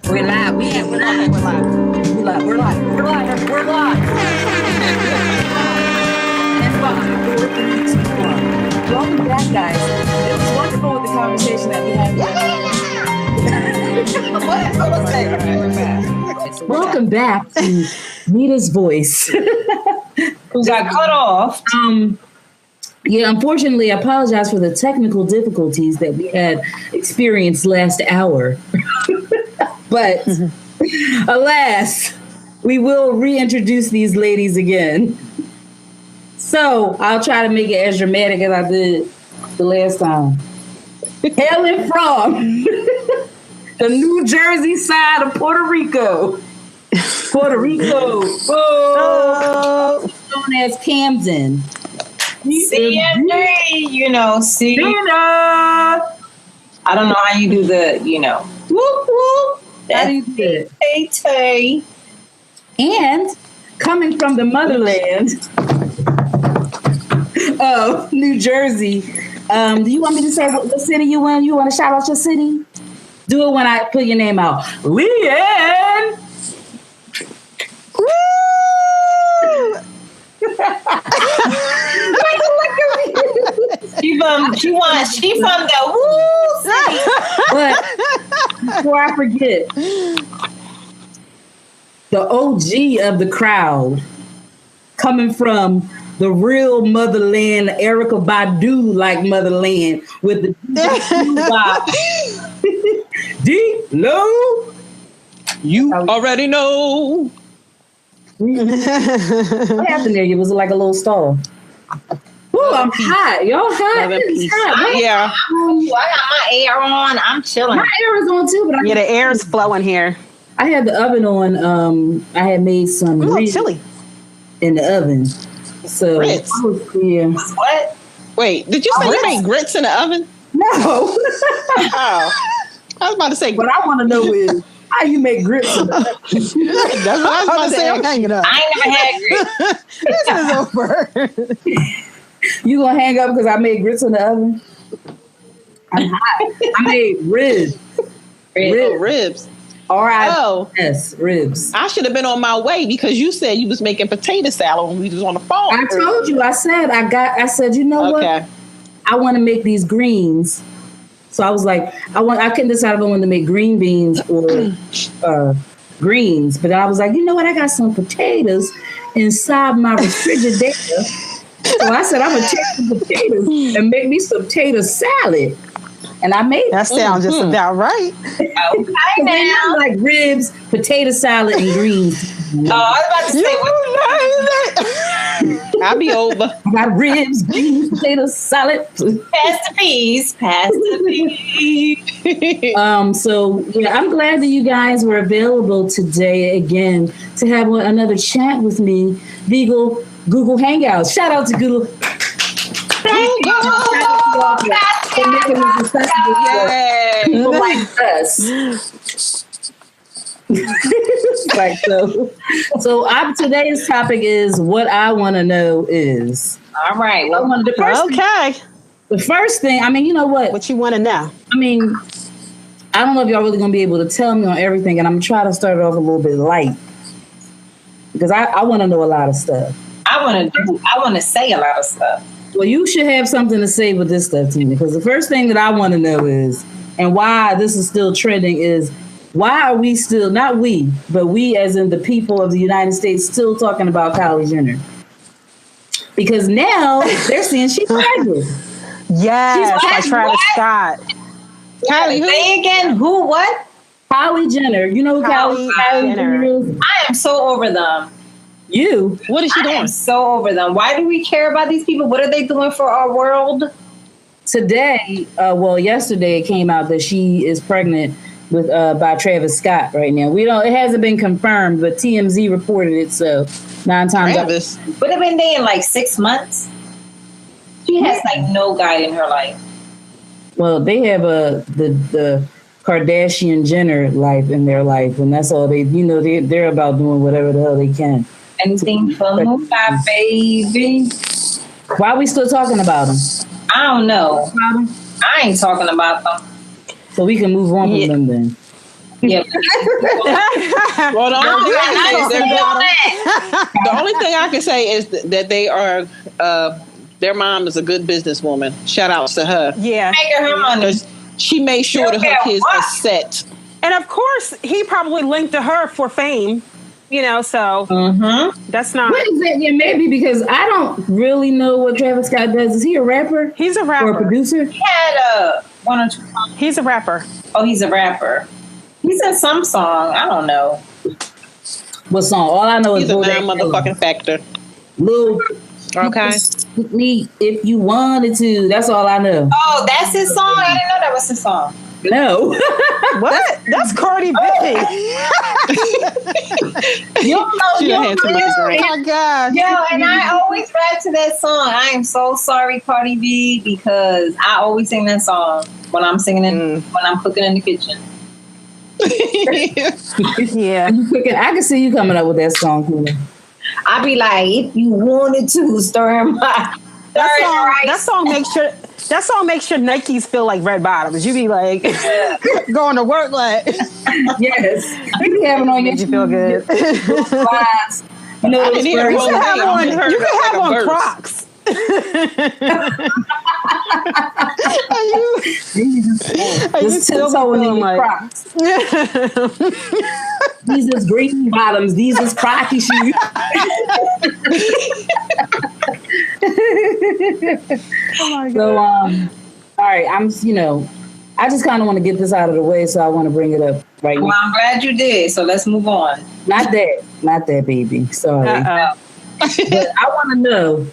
We're live. We're live. We're live. We're live. We're live. We're live. We're live. And 5, 4, 3, 2, 1. Welcome back, guys. It was wonderful with the conversation that we had. Welcome back to Nita's voice. Who got cut off? Yeah, unfortunately, I apologize for the technical difficulties that we had experienced last hour. But alas, we will reintroduce these ladies again. So I'll try to make it as dramatic as I did the last time. Hailing from the New Jersey side of Puerto Rico. Puerto Rico. Oh. Known as Camden. CNA, see. I don't know how you do the, Whoop, whoop. How do you do it? Tay. And coming from the motherland of New Jersey, do you want me to say what city you in? You want to shout out your city? Do it when I put your name out. Leanne! Woo! She from the woo city. But before I forget, the OG of the crowd, coming from the real motherland, Erykah Badu like motherland with the deep low. You already know. What happened there? It was like a little stall. Ooh, I'm hot. Y'all hot? It's hot. Yeah. I got my air on. I'm chilling. My air is on too, but the air is flowing here. I had the oven on. I had made some chili in the oven. So grits. What? Wait, did you say you made grits in the oven? No. Oh, I was about to say. What I want to know is how you make grits in the oven. That's what I was about to say. I'm hanging up. I ain't never had grits. This is over. You gonna hang up because I made grits in the oven? I'm hot. I made ribs. Ribs. R-I-B-S, ribs. I should have been on my way because you said you was making potato salad when we was on the phone. I told you. I said, you know what? I want to make these greens. So I was like, I couldn't decide if I wanted to make green beans or greens. But I was like, you know what? I got some potatoes inside my refrigerator. So I said, I'm going to take some potatoes and make me some potato salad. And I made that. Sounds just about right. Okay, now. Like ribs, potato salad, and greens. Oh, I was about to say, I'll be over. I got ribs, greens, potato salad. Pass the peas. So yeah, I'm glad that you guys were available today again to have another chat with me. Google Hangouts. Shout out to Google. Thank you. For making this accessible for people like us. Right. So today's topic is what I want to know is. All right. Well, the first thing, I mean, you know what? What you want to know? I mean, I don't know if y'all really going to be able to tell me on everything, and I'm trying to start it off a little bit light because I want to know a lot of stuff. I want to say a lot of stuff. Well, you should have something to say with this stuff, Tina, because the first thing that I want to know is, and why this is still trending is, why are we still, not we, but we as in the people of the United States still talking about Kylie Jenner? Because now they're saying she's pregnant. Yes, by Travis Scott. Kylie, say again, who, what? Kylie Jenner. You know who Kylie Jenner is? I am so over them. You? What is she doing? I am so over them. Why do we care about these people? What are they doing for our world? Today, yesterday it came out that she is pregnant with by Travis Scott right now. It hasn't been confirmed, but TMZ reported it, so 9 times Travis. But have been dating like 6 months. She has like no guy in her life. Well, they have the Kardashian Jenner life in their life, and that's all they're about doing whatever the hell they can. Anything for my baby. Why are we still talking about them? I don't know. I ain't talking about them. So we can move on from them then. Yeah. Well, the only thing I can say is that. the only thing I can say is that they are. Their mom is a good businesswoman. Shout outs to her. Yeah. Making her money. She made sure that her kids are set. And of course, he probably linked to her for fame. So that's not. What is that? Yeah, maybe because I don't really know what Travis Scott does. Is he a rapper? He's a rapper. Or a producer? He had one or two songs. He's a rapper. Oh, he's a rapper. He's in some song. I don't know. What song? All I know is he's a motherfucking factor. Lil. Okay. Me if you wanted to. That's all I know. Oh, that's his song? I didn't know that was his song. No. What? That's Cardi B. You don't know. She done had too much drink. Oh my God. Yo, and I always rap to that song. I am so sorry, Cardi B, because I always sing that song when I'm singing when I'm cooking in the kitchen. Yeah. I can see you coming up with that song, Kula. I be like, if you wanted to, stir my. That song makes sure Nikes feel like red bottoms. You be like going to work like yes. You be having on makes you feel good. Slides. You know, I didn't hear You Well, can have I heard you can like have a on verse. Crocs. Are you Just still tiptoeing in feeling your like Crocs. These is green bottoms. These is crocky shoes. Oh my God. So, all right. I just kind of want to get this out of the way, so I want to bring it up right Well, now. I'm glad you did. So let's move on. Not that, baby. Sorry. Uh-oh. But I want to know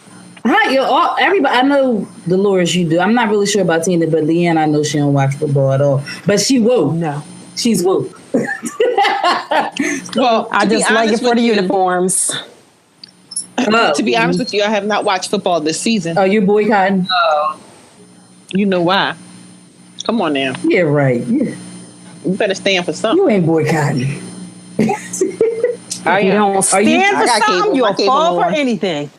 how everybody. I know Dolores, you do. I'm not really sure about Tina, but Leanne, I know she don't watch football at all. But she woke. No. She's woke. Well, I just like it for the uniforms. To be honest with you, I have not watched football this season. Oh, you're boycotting? Oh, You know why? Come on now. Yeah, right. Yeah. You better stand for something. You ain't boycotting. I You am. don't stand for I got something, cable. you'll My cable fall for on. anything.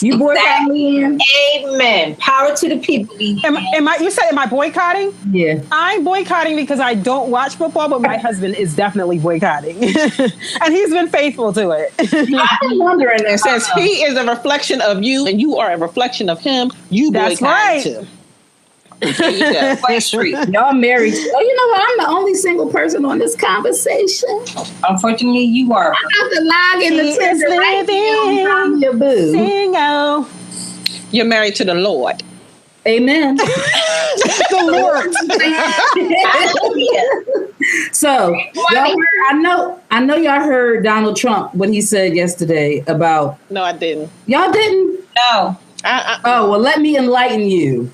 You boycotting, Leanne? amen. Power to the people. Am I boycotting? Yeah. I'm boycotting because I don't watch football, but my husband is definitely boycotting. And he's been faithful to it. I'm wondering And since he is a reflection of you and you are a reflection of him, you That's boycott right. too. There you go. White Street. y'all married. Oh, you know what? I'm the only single person on this conversation. Unfortunately, you are. I have to log in the He is Tinder right living. now. I'm your boo. Single. You're married to the Lord. Amen. The Lord. So y'all heard, I know y'all heard Donald Trump what he said yesterday about No, I didn't. y'all didn't. No. Oh well, let me enlighten you.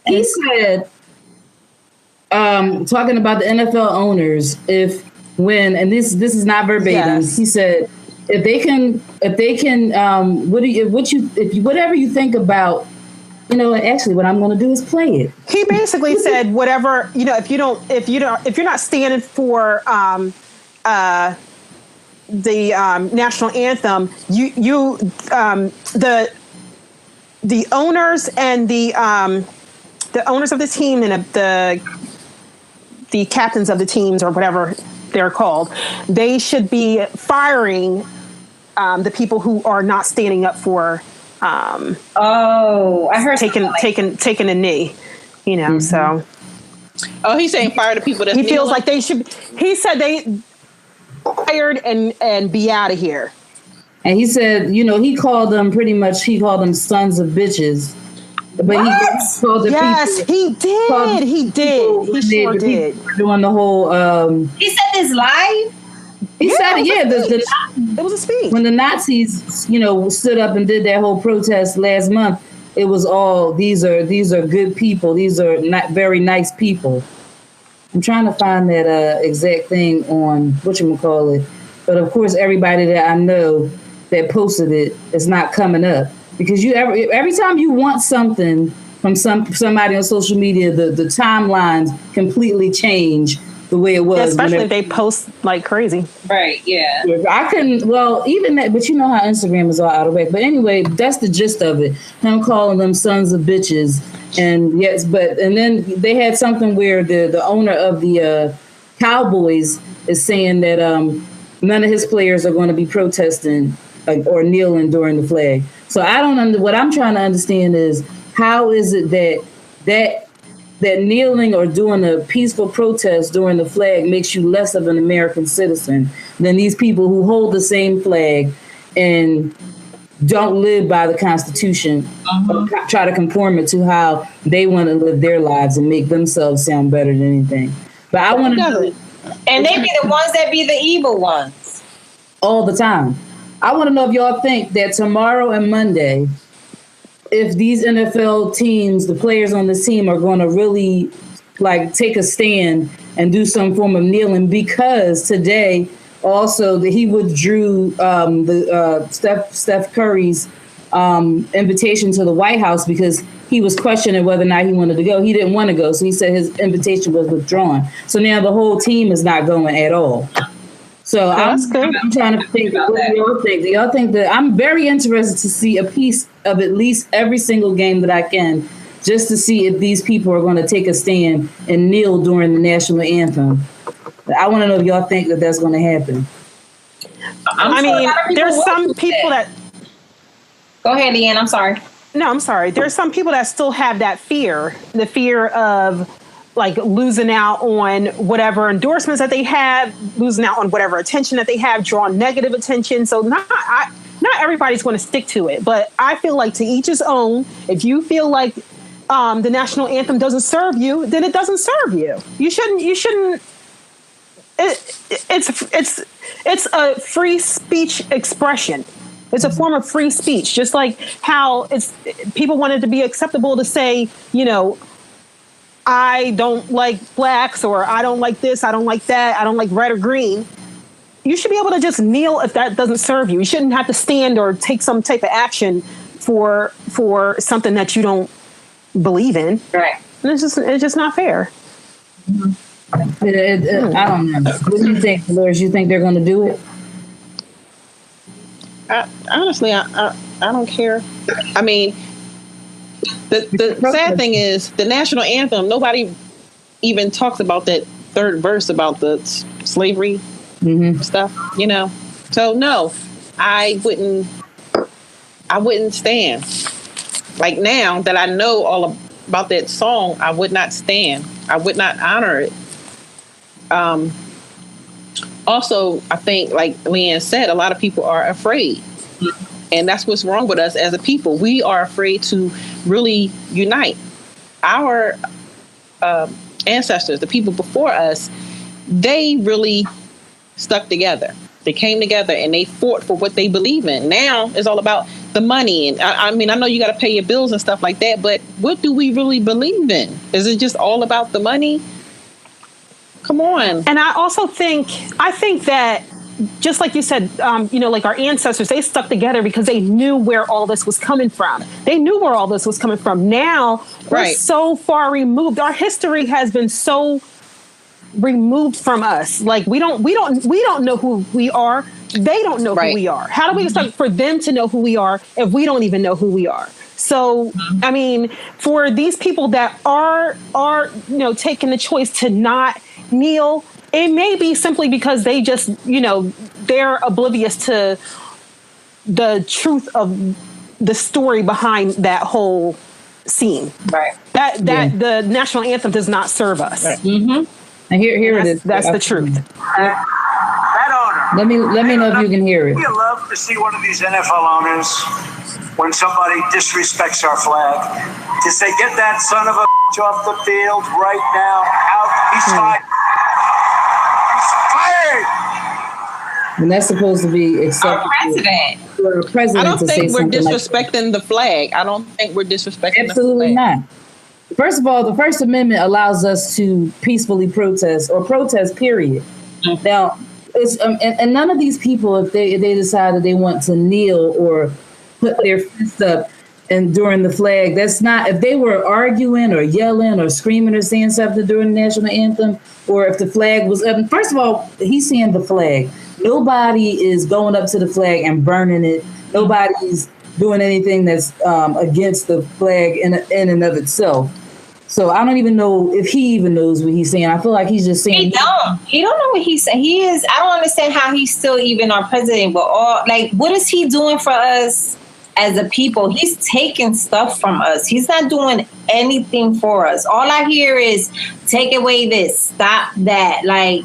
He said, talking about the NFL owners, and this is not verbatim. Yes. He said, if they can, whatever you think about, actually, what I'm going to do is play it. He basically said, whatever, if you're not standing for the national anthem, the owners and the owners of the team and the captains of the teams or whatever they're called, they should be firing the people who are not standing up for. I heard taking a knee, So Oh, he's saying fire the people that he feels like they should. He said they fired and be out of here. And he said, he called them sons of bitches. But he called the Yes, people. he did. He did. He sure did. Doing the whole. He said this live. He said, it was a speech. When the Nazis, stood up and did that whole protest last month, it was all these are good people. These are not very nice people. I'm trying to find that exact thing on whatchamacallit. But of course, everybody that I know that posted it is not coming up because every time you want something from somebody on social media, the timelines completely change the way it was. Especially if they post like crazy. Right, yeah. I couldn't, even that, but you know how Instagram is all out of whack. But anyway, that's the gist of it. Him calling them sons of bitches. And yes, and then they had something where the owner of the Cowboys is saying that none of his players are going to be protesting or kneeling during the flag. So I don't. What I'm trying to understand is how is it that kneeling or doing a peaceful protest during the flag makes you less of an American citizen than these people who hold the same flag and don't live by the Constitution or try to conform it to how they want to live their lives and make themselves sound better than anything. But I want to know. And they be the ones that be the evil ones. All the time. I want to know if y'all think that tomorrow and Monday, if these NFL teams, the players on this team are going to really like take a stand and do some form of kneeling, because today also that he withdrew Steph Curry's invitation to the White House because he was questioning whether or not he wanted to go. He didn't want to go, so he said his invitation was withdrawn. So now the whole team is not going at all. So I'm trying to think, what do y'all think? Do y'all think that I'm very interested to see a piece of at least every single game that I can, just to see if these people are going to take a stand and kneel during the national anthem. I want to know if y'all think that that's going to happen. I mean, there's some people that... Go ahead, Ian. I'm sorry. No, I'm sorry. There's some people that still have that fear, the fear of like losing out on whatever endorsements that they have, losing out on whatever attention that they have, drawing negative attention. So not everybody's going to stick to it, but I feel like to each his own. If you feel like the national anthem doesn't serve you, then it doesn't serve you. You shouldn't. It's a free speech expression. It's a form of free speech, just like how people wanted to be acceptable to say, you know, I don't like blacks, or I don't like this, I don't like that, I don't like red or green. You should be able to just kneel if that doesn't serve you. You shouldn't have to stand or take some type of action for something that you don't believe in. Right. And it's just not fair. I don't know. What do you think, Dolores? You think they're going to do it? Honestly, I don't care. I mean, the sad thing is the national anthem, nobody even talks about that third verse about the slavery stuff, you know? So no, I wouldn't stand. Like now that I know all about that song, I would not stand. I would not honor it. Also, I think, like Leanne said, a lot of people are afraid. And that's what's wrong with us as a people. We are afraid to really unite. Our ancestors, the people before us, they really stuck together. They came together and they fought for what they believe in. Now it's all about the money. And I mean, I know you got to pay your bills and stuff like that, but what do we really believe in? Is it just all about the money? Come on. And I also think that, just like you said, you know, like our ancestors, they stuck together because they knew where all this was coming from. They knew where all this was coming from. Now we're so far removed. Our history has been so removed from us. Like we don't know who we are. They don't know who we are. How do we expect for them to know who we are if we don't even know who we are? So, I mean, for these people that are you know, taking the choice to not kneel, it may be simply because they just, you know, they're oblivious to the truth of the story behind that whole scene. Right. That the national anthem does not serve us. Right. Mm-hmm. And here it is. That's the truth. That owner. Let me know if you can hear it. You love to see one of these NFL owners, when somebody disrespects our flag, to say, "Get that son of a bitch off the field right now! Out! He's fired! He's fired!" And that's supposed to be acceptable. For a president I don't to think say we're something disrespecting the flag. I don't think we're disrespecting Absolutely the flag. not. First of all, the First Amendment allows us to peacefully protest, period. Now, it's and none of these people, if they decide that they want to kneel or put their fist up and during the flag, that's not, if they were arguing or yelling or screaming or saying something during the national anthem, or if the flag was up. First of all, he's saying the flag. Nobody is going up to the flag and burning it. Nobody's doing anything that's against the flag in and of itself. So I don't even know if he even knows what he's saying. I feel like he's just saying. He don't know what he's saying. He is. I don't understand how he's still even our president. But what is he doing for us as a people? He's taking stuff from us. He's not doing anything for us. All I hear is take away this, stop that. Like,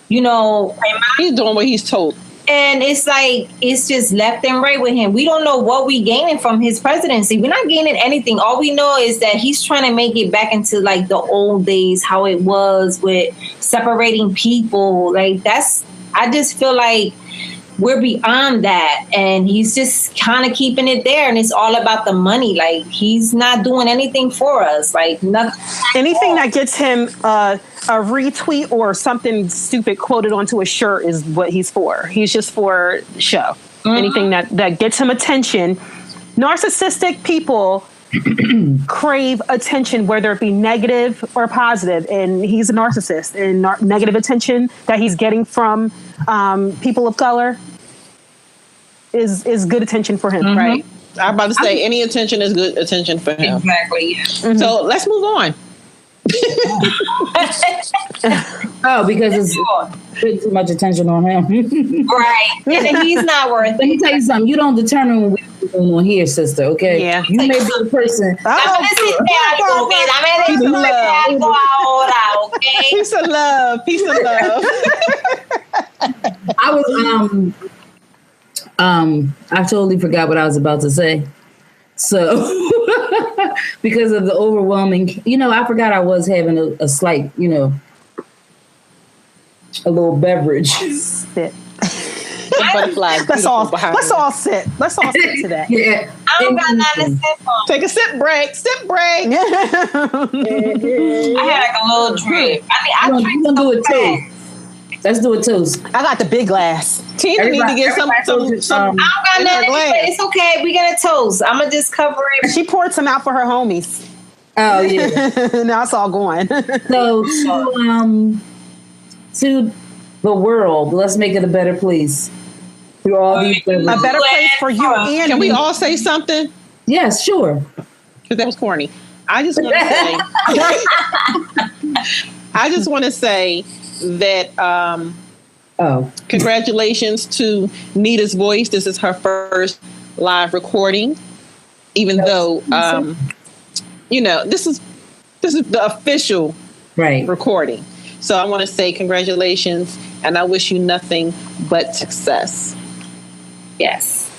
you know, he's doing what he's told. And it's like, it's just left and right with him. We don't know what we gaining from his presidency. We're not gaining anything. All we know is that he's trying to make it back into like the old days, how it was with separating people. Like I just feel like we're beyond that. And he's just kind of keeping it there. And it's all about the money. Like, he's not doing anything for us. Like, nothing. Anything that gets him a retweet or something stupid quoted onto a shirt is what he's for. He's just for show. Mm-hmm. Anything that gets him attention. Narcissistic people crave attention, whether it be negative or positive. And he's a narcissist. And negative attention that he's getting from people of color is good attention for him, right? I'm about to say any attention is good attention for him. Exactly. Yeah. Mm-hmm. So let's move on. Because it's putting too much attention on him. Right. And he's not worth it. Let me tell you something. You don't determine what we're going on here, sister, okay? Yeah. You may be the person. Peace of love. Peace of love. I was I totally forgot what I was about to say. So because of the overwhelming, I forgot I was having a slight, a little beverage. Sit. Let's all sit. Let's all sit to that. Yeah. I don't got nothing to sip on. Take a sip break. Sip break. I had like a little drink. I drink do a toast. Let's do a toast. I got the big glass. Tina need to get some. I don't got nothing. It's okay. We gonna toast. I'm gonna just cover it. She poured some out for her homies. Oh yeah. Now it's all going. So to the world, let's make it a better place. Through all these a better place for you and can we all say something? Yes, sure. Because that was corny. I just want to say that congratulations to Nita's voice. This is her first live recording, even though this is the official recording. So I want to say congratulations, and I wish you nothing but success. Yes.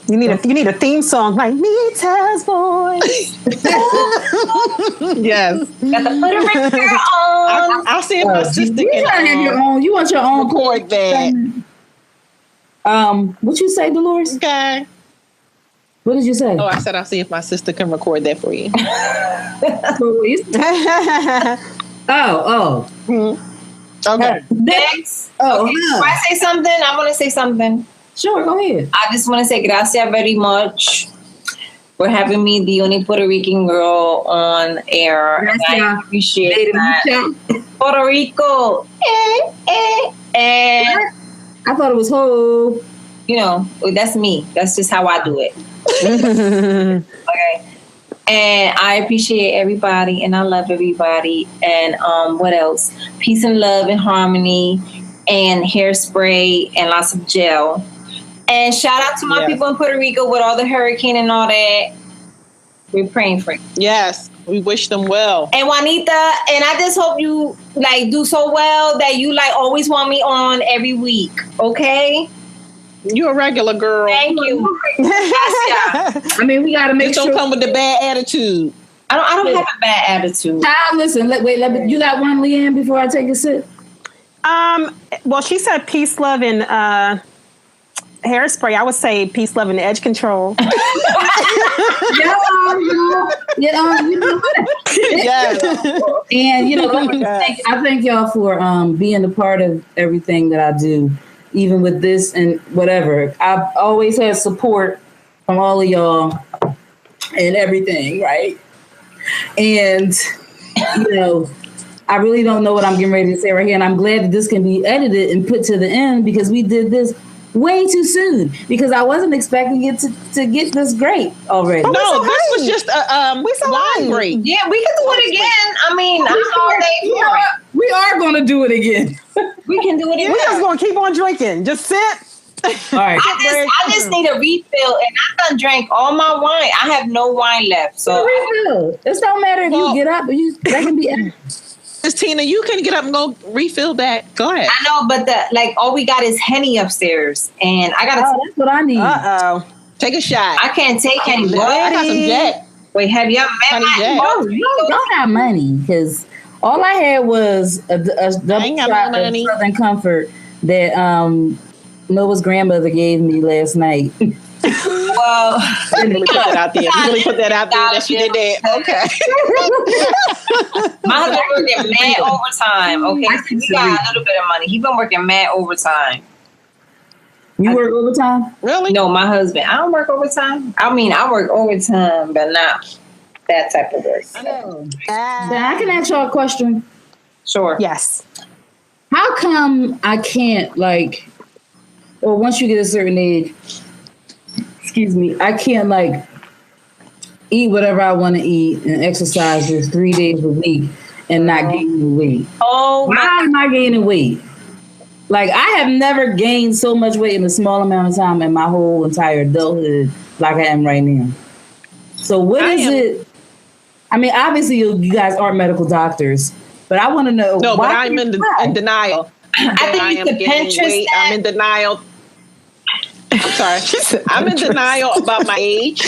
You need a theme song like Nita's voice. Yes. Got to put a record on. I'll see if my sister can have your own. You want your own record that. What you say, Dolores? Okay. What did you say? Oh, I said I'll see if my sister can record that for you. Okay. Next. Okay. Before I say something, I want to say something. Sure, go ahead. I just want to say gracias very much for having me, the only Puerto Rican girl, on air. And I appreciate that. Puerto Rico. And I thought it was whole. That's me. That's just how I do it. Okay. And I appreciate everybody, and I love everybody. And what else? Peace and love and harmony, and hairspray, and lots of gel. And shout out to my people in Puerto Rico with all the hurricane and all that. We're praying for you. Yes, we wish them well. And Juanita, and I just hope you do so well that you always want me on every week. Okay? You're a regular girl. Thank you. I mean, we gotta make sure. Don't come with the bad attitude. I don't have a bad attitude. Listen, you got one, Leanne, before I take a sip? Well, she said peace, love, and hairspray. I would say peace, love, and edge control. Yeah. And I thank y'all for being a part of everything that I do, even with this and whatever. I've always had support from all of y'all and everything, right? And I really don't know what I'm getting ready to say right here, and I'm glad that this can be edited and put to the end because we did this way too soon because I wasn't expecting it to get this great already. No, this was just a wine grape. Yeah, we can do it again. I mean, I'm all day for it. We are going to do it again. We can do it again. We're just going to keep on drinking. Just sit. All right. I just need a refill, and I done drank all my wine. I have no wine left, so refill. It don't matter if you get up. That can be. Miss Tina, you can get up and go refill that. Go ahead. I know, but all we got is Henny upstairs, and I gotta. That's what I need. Take a shot. I can't take Henny. I got some Jack. Wait, have you ever met my? Oh, you don't have money because all I had was a double shot of Southern Comfort that Noah's grandmother gave me last night. Well, really put that out there. You really put that out there that she did that. Okay. My husband working mad overtime. Okay, so he got a little bit of money. He been working mad overtime. You work overtime? Really? No, my husband. I don't work overtime. I mean, I work overtime, but not that type of work. I know. I can ask y'all a question. Sure. Yes. How come I can't or once you get a certain age, excuse me, I can't eat whatever I want to eat and exercise just 3 days a week and not gain weight? Oh, why am I gaining weight? I have never gained so much weight in a small amount of time in my whole entire adulthood like I am right now. So what is it? I mean, obviously you guys aren't medical doctors, but I want to know. No, but I'm in denial. I think you could Pinterest that. I'm in denial. I'm sorry. I'm in denial about my age.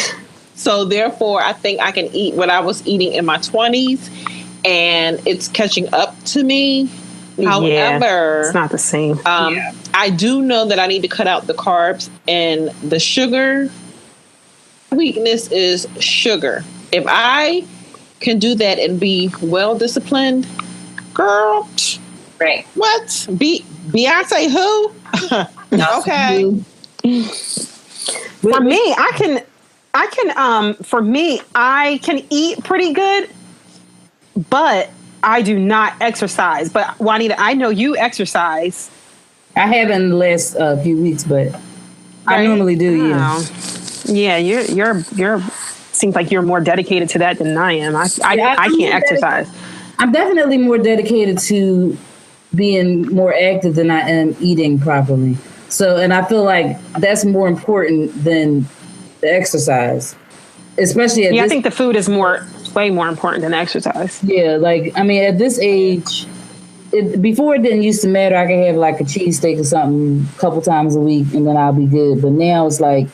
So therefore, I think I can eat what I was eating in my 20s, and it's catching up to me. However, it's not the same. I do know that I need to cut out the carbs and the sugar. Weakness is sugar. If I can do that and be well disciplined, girl, right? What? Beyonce who? Okay. For me, I can eat pretty good, but I do not exercise. But Juanita, I know you exercise. I haven't in the last few weeks, but I normally do. Yeah, you're. Seems like you're more dedicated to that than I am. I can't exercise. I'm definitely more dedicated to being more active than I am eating properly. So, and I feel like that's more important than the exercise, especially at I think the food is way more important than exercise. Yeah, at this age, before it didn't used to matter. I could have a cheesesteak or something a couple times a week and then I'll be good. But now it's every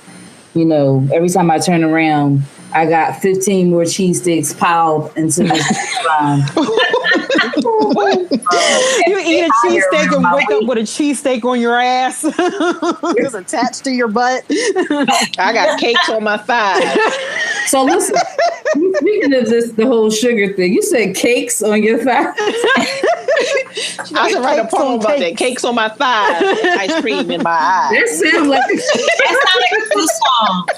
time I turn around, I got 15 more cheesesteaks piled into this line. You eat a cheesesteak and wake up with a cheesesteak on your ass. It's attached to your butt. I got cakes on my thighs. So listen, speaking of the whole sugar thing, you said cakes on your thighs. I should write a poem about that. Cakes on my thighs, and ice cream in my eyes. That sounds like a good song.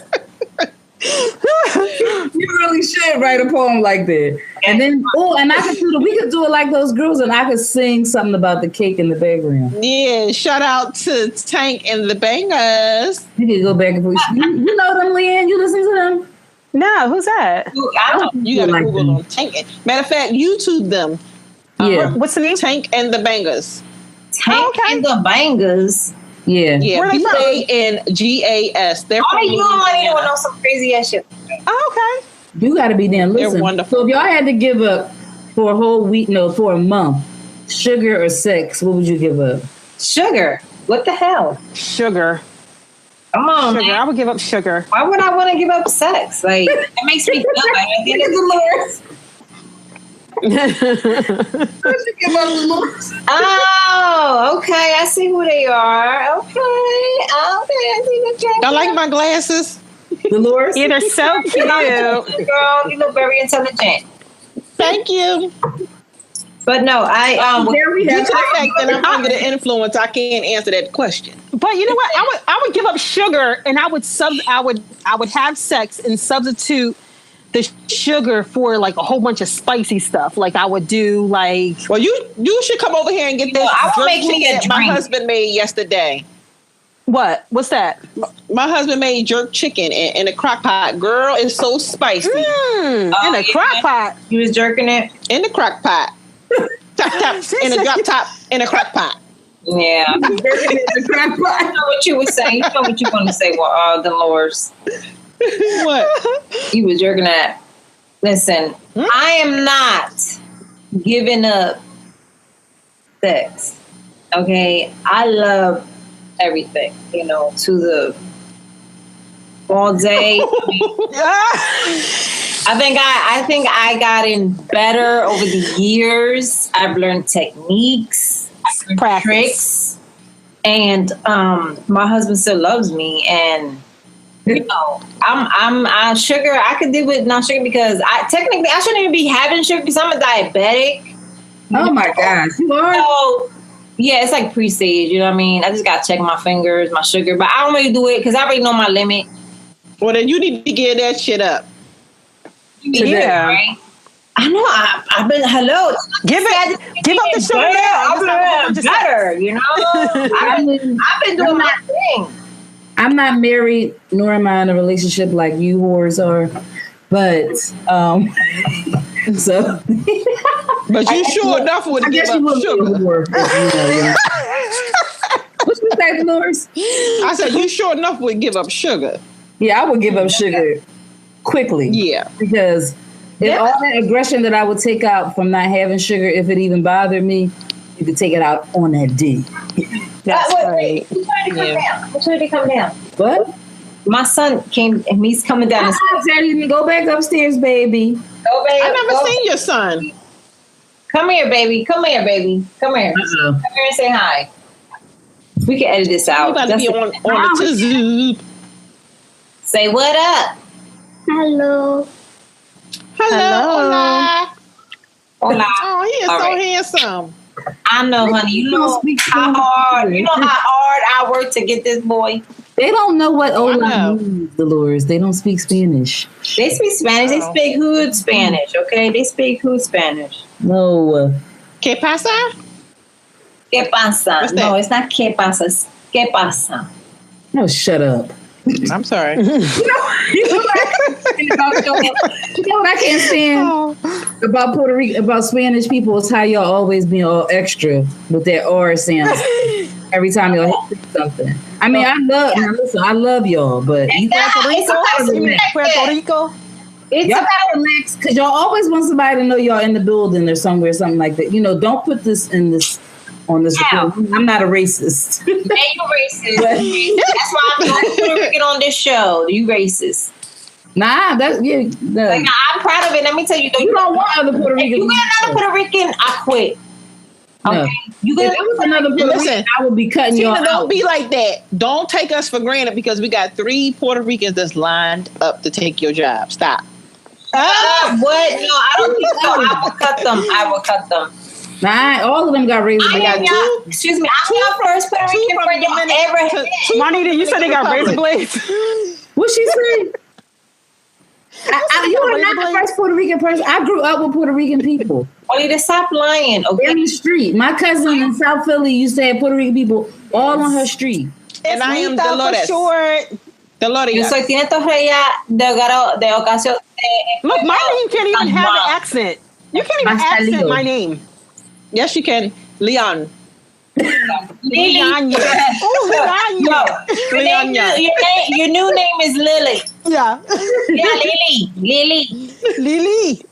You really should write a poem like that. And then, we could do it like those girls, and I could sing something about the cake in the background. Yeah, shout out to Tank and the Bangers. You could go back and forth. You know them, Leanne? You listen to them? No, who's that? You gotta Google them. Tank. Matter of fact, YouTube them. Yeah. What's the name? Tank and the Bangers. Tank and the Bangers. Yeah. Yeah. Where are they from? BANGAS. They're from you and money to know some crazy ass shit. Oh, okay. You gotta be there. Listen. They're wonderful. So if y'all had to give up for a whole week, for a month, sugar or sex, what would you give up? Sugar. What the hell? Sugar. Come on, sugar. Man. I would give up sugar. Why would I want to give up sex? It makes me feel like I think it's Oh, okay. I see who they are. Okay, I see what you're. I like my glasses. Dolores? Yeah, they're so cute. Girl, you look very intelligent. Thank you. But no, there we have the fact that I'm under the influence. I can't answer that question. But you know what? I would give up sugar, and I would have sex and substitute the sugar for a whole bunch of spicy stuff. I would do Well, you should come over here and get this. I will make me a drink. My husband made yesterday. What? What's that? My husband made jerk chicken in a crock pot. Girl, it's so spicy. In a crock pot. You was jerking it? In the crock pot. Tap, tap, in a drop top, in a crock pot. Yeah. I know what you were saying. You know what you want to say, Dolores. What? You was jerking that. Listen, I am not giving up sex. Okay? I love everything, to the all day. I think I gotten better over the years. I've learned techniques, tricks, and my husband still loves me. And I'm sugar. I could do with not sugar because I shouldn't even be having sugar because I'm a diabetic. Oh my gosh, you are. So, yeah, it's like pre-stage. You know what I mean? I just gotta check my fingers, my sugar, but I don't really do it because I already know my limit. Well, then you need to get that shit up. Yeah, right. I know. I've been Give up the sugar. I've been better. I've been doing my thing. I'm not married, nor am I in a relationship like you whores are, but so. But you sure enough would give up sugar. What's your say, Dolores? I said you sure enough would give up sugar. Yeah, I would give up sugar quickly. Yeah, because if all that aggression that I would take out from not having sugar, if it even bothered me, you could take it out on that D. That's right. He's trying to come down. He's trying to come down. What? My son came and he's coming down. I said you can go back upstairs, baby. Go, baby. I never seen your son. Come here, baby. Come here, baby. Come here. Uh-oh. Come here and say hi. We can edit this out. You got to be on the tizzy. Say what up. Hello. Hola. Oh, he is so handsome. I know, honey. You know how hard I worked to get this boy. They don't know what hola means, Dolores. They don't speak Spanish. They speak Spanish. They speak hood Spanish, okay? They speak hood Spanish. No. ¿Qué pasa? ¿Qué pasa? No, it's not ¿qué pasa? It's ¿qué pasa? No, shut up. I'm sorry. You know what I can't stand about Puerto Rico, about Spanish people is how y'all always being all extra with that R sound every time y'all hit something. I mean, I love y'all, but you Puerto Rico. Y'all gotta relax because y'all always want somebody to know y'all in the building or somewhere, something like that. Don't put this on this. I'm not a racist. Yeah, you racist. That's why I'm not Puerto Rican on this show. You racist. Nah, that's I'm proud of it. Let me tell you, though, you don't want other Puerto Ricans. If you get another Puerto Rican, I quit. Okay, no. You get another Puerto Rican, I would be cutting you off. Don't be like that. Don't take us for granted because we got 3 Puerto Ricans that's lined up to take your job. Stop. What? No, I don't think so. I will cut them. Nah, all of them got razor blades. Excuse me, I'm your first Puerto Rican friend y'all ever had. Juanita, you said they got razor blades. What she say? You are not the first Puerto Rican person. I grew up with Puerto Rican people. Juanita, stop lying. Okay, in the street. My cousin in South Philly used to have Puerto Rican people all on her street. And I am Dolores. Short. Dolores. Yo soy Tina Torreya de ocasión. Look, my name can't even have an accent. You can't even accent my name. Yes, you can. Leon. Leon. Your new name is Lily. Yeah. Yeah, Lily.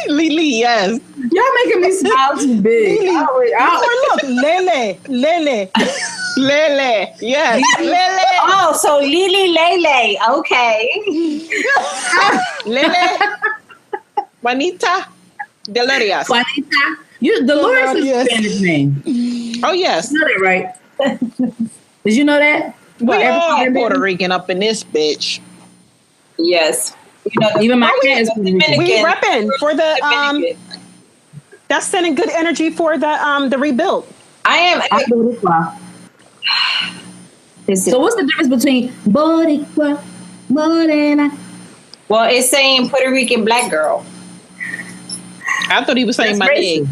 Lily, yes. Y'all making me smile too big. Look, Lele. Yes. Lele. Oh, so Lele. Okay. Lele. Juanita Dolores. Juanita. Dolores is a Spanish name. Oh, yes. You know that, right? Did you know that? We all Puerto Rican up in this bitch. Yes. Even my cat is Puerto Rican. We repping for the that's sending good energy for the rebuild. I am. So what's the difference between Boricua, Morena? Well, it's saying Puerto Rican black girl. I thought he was saying my name.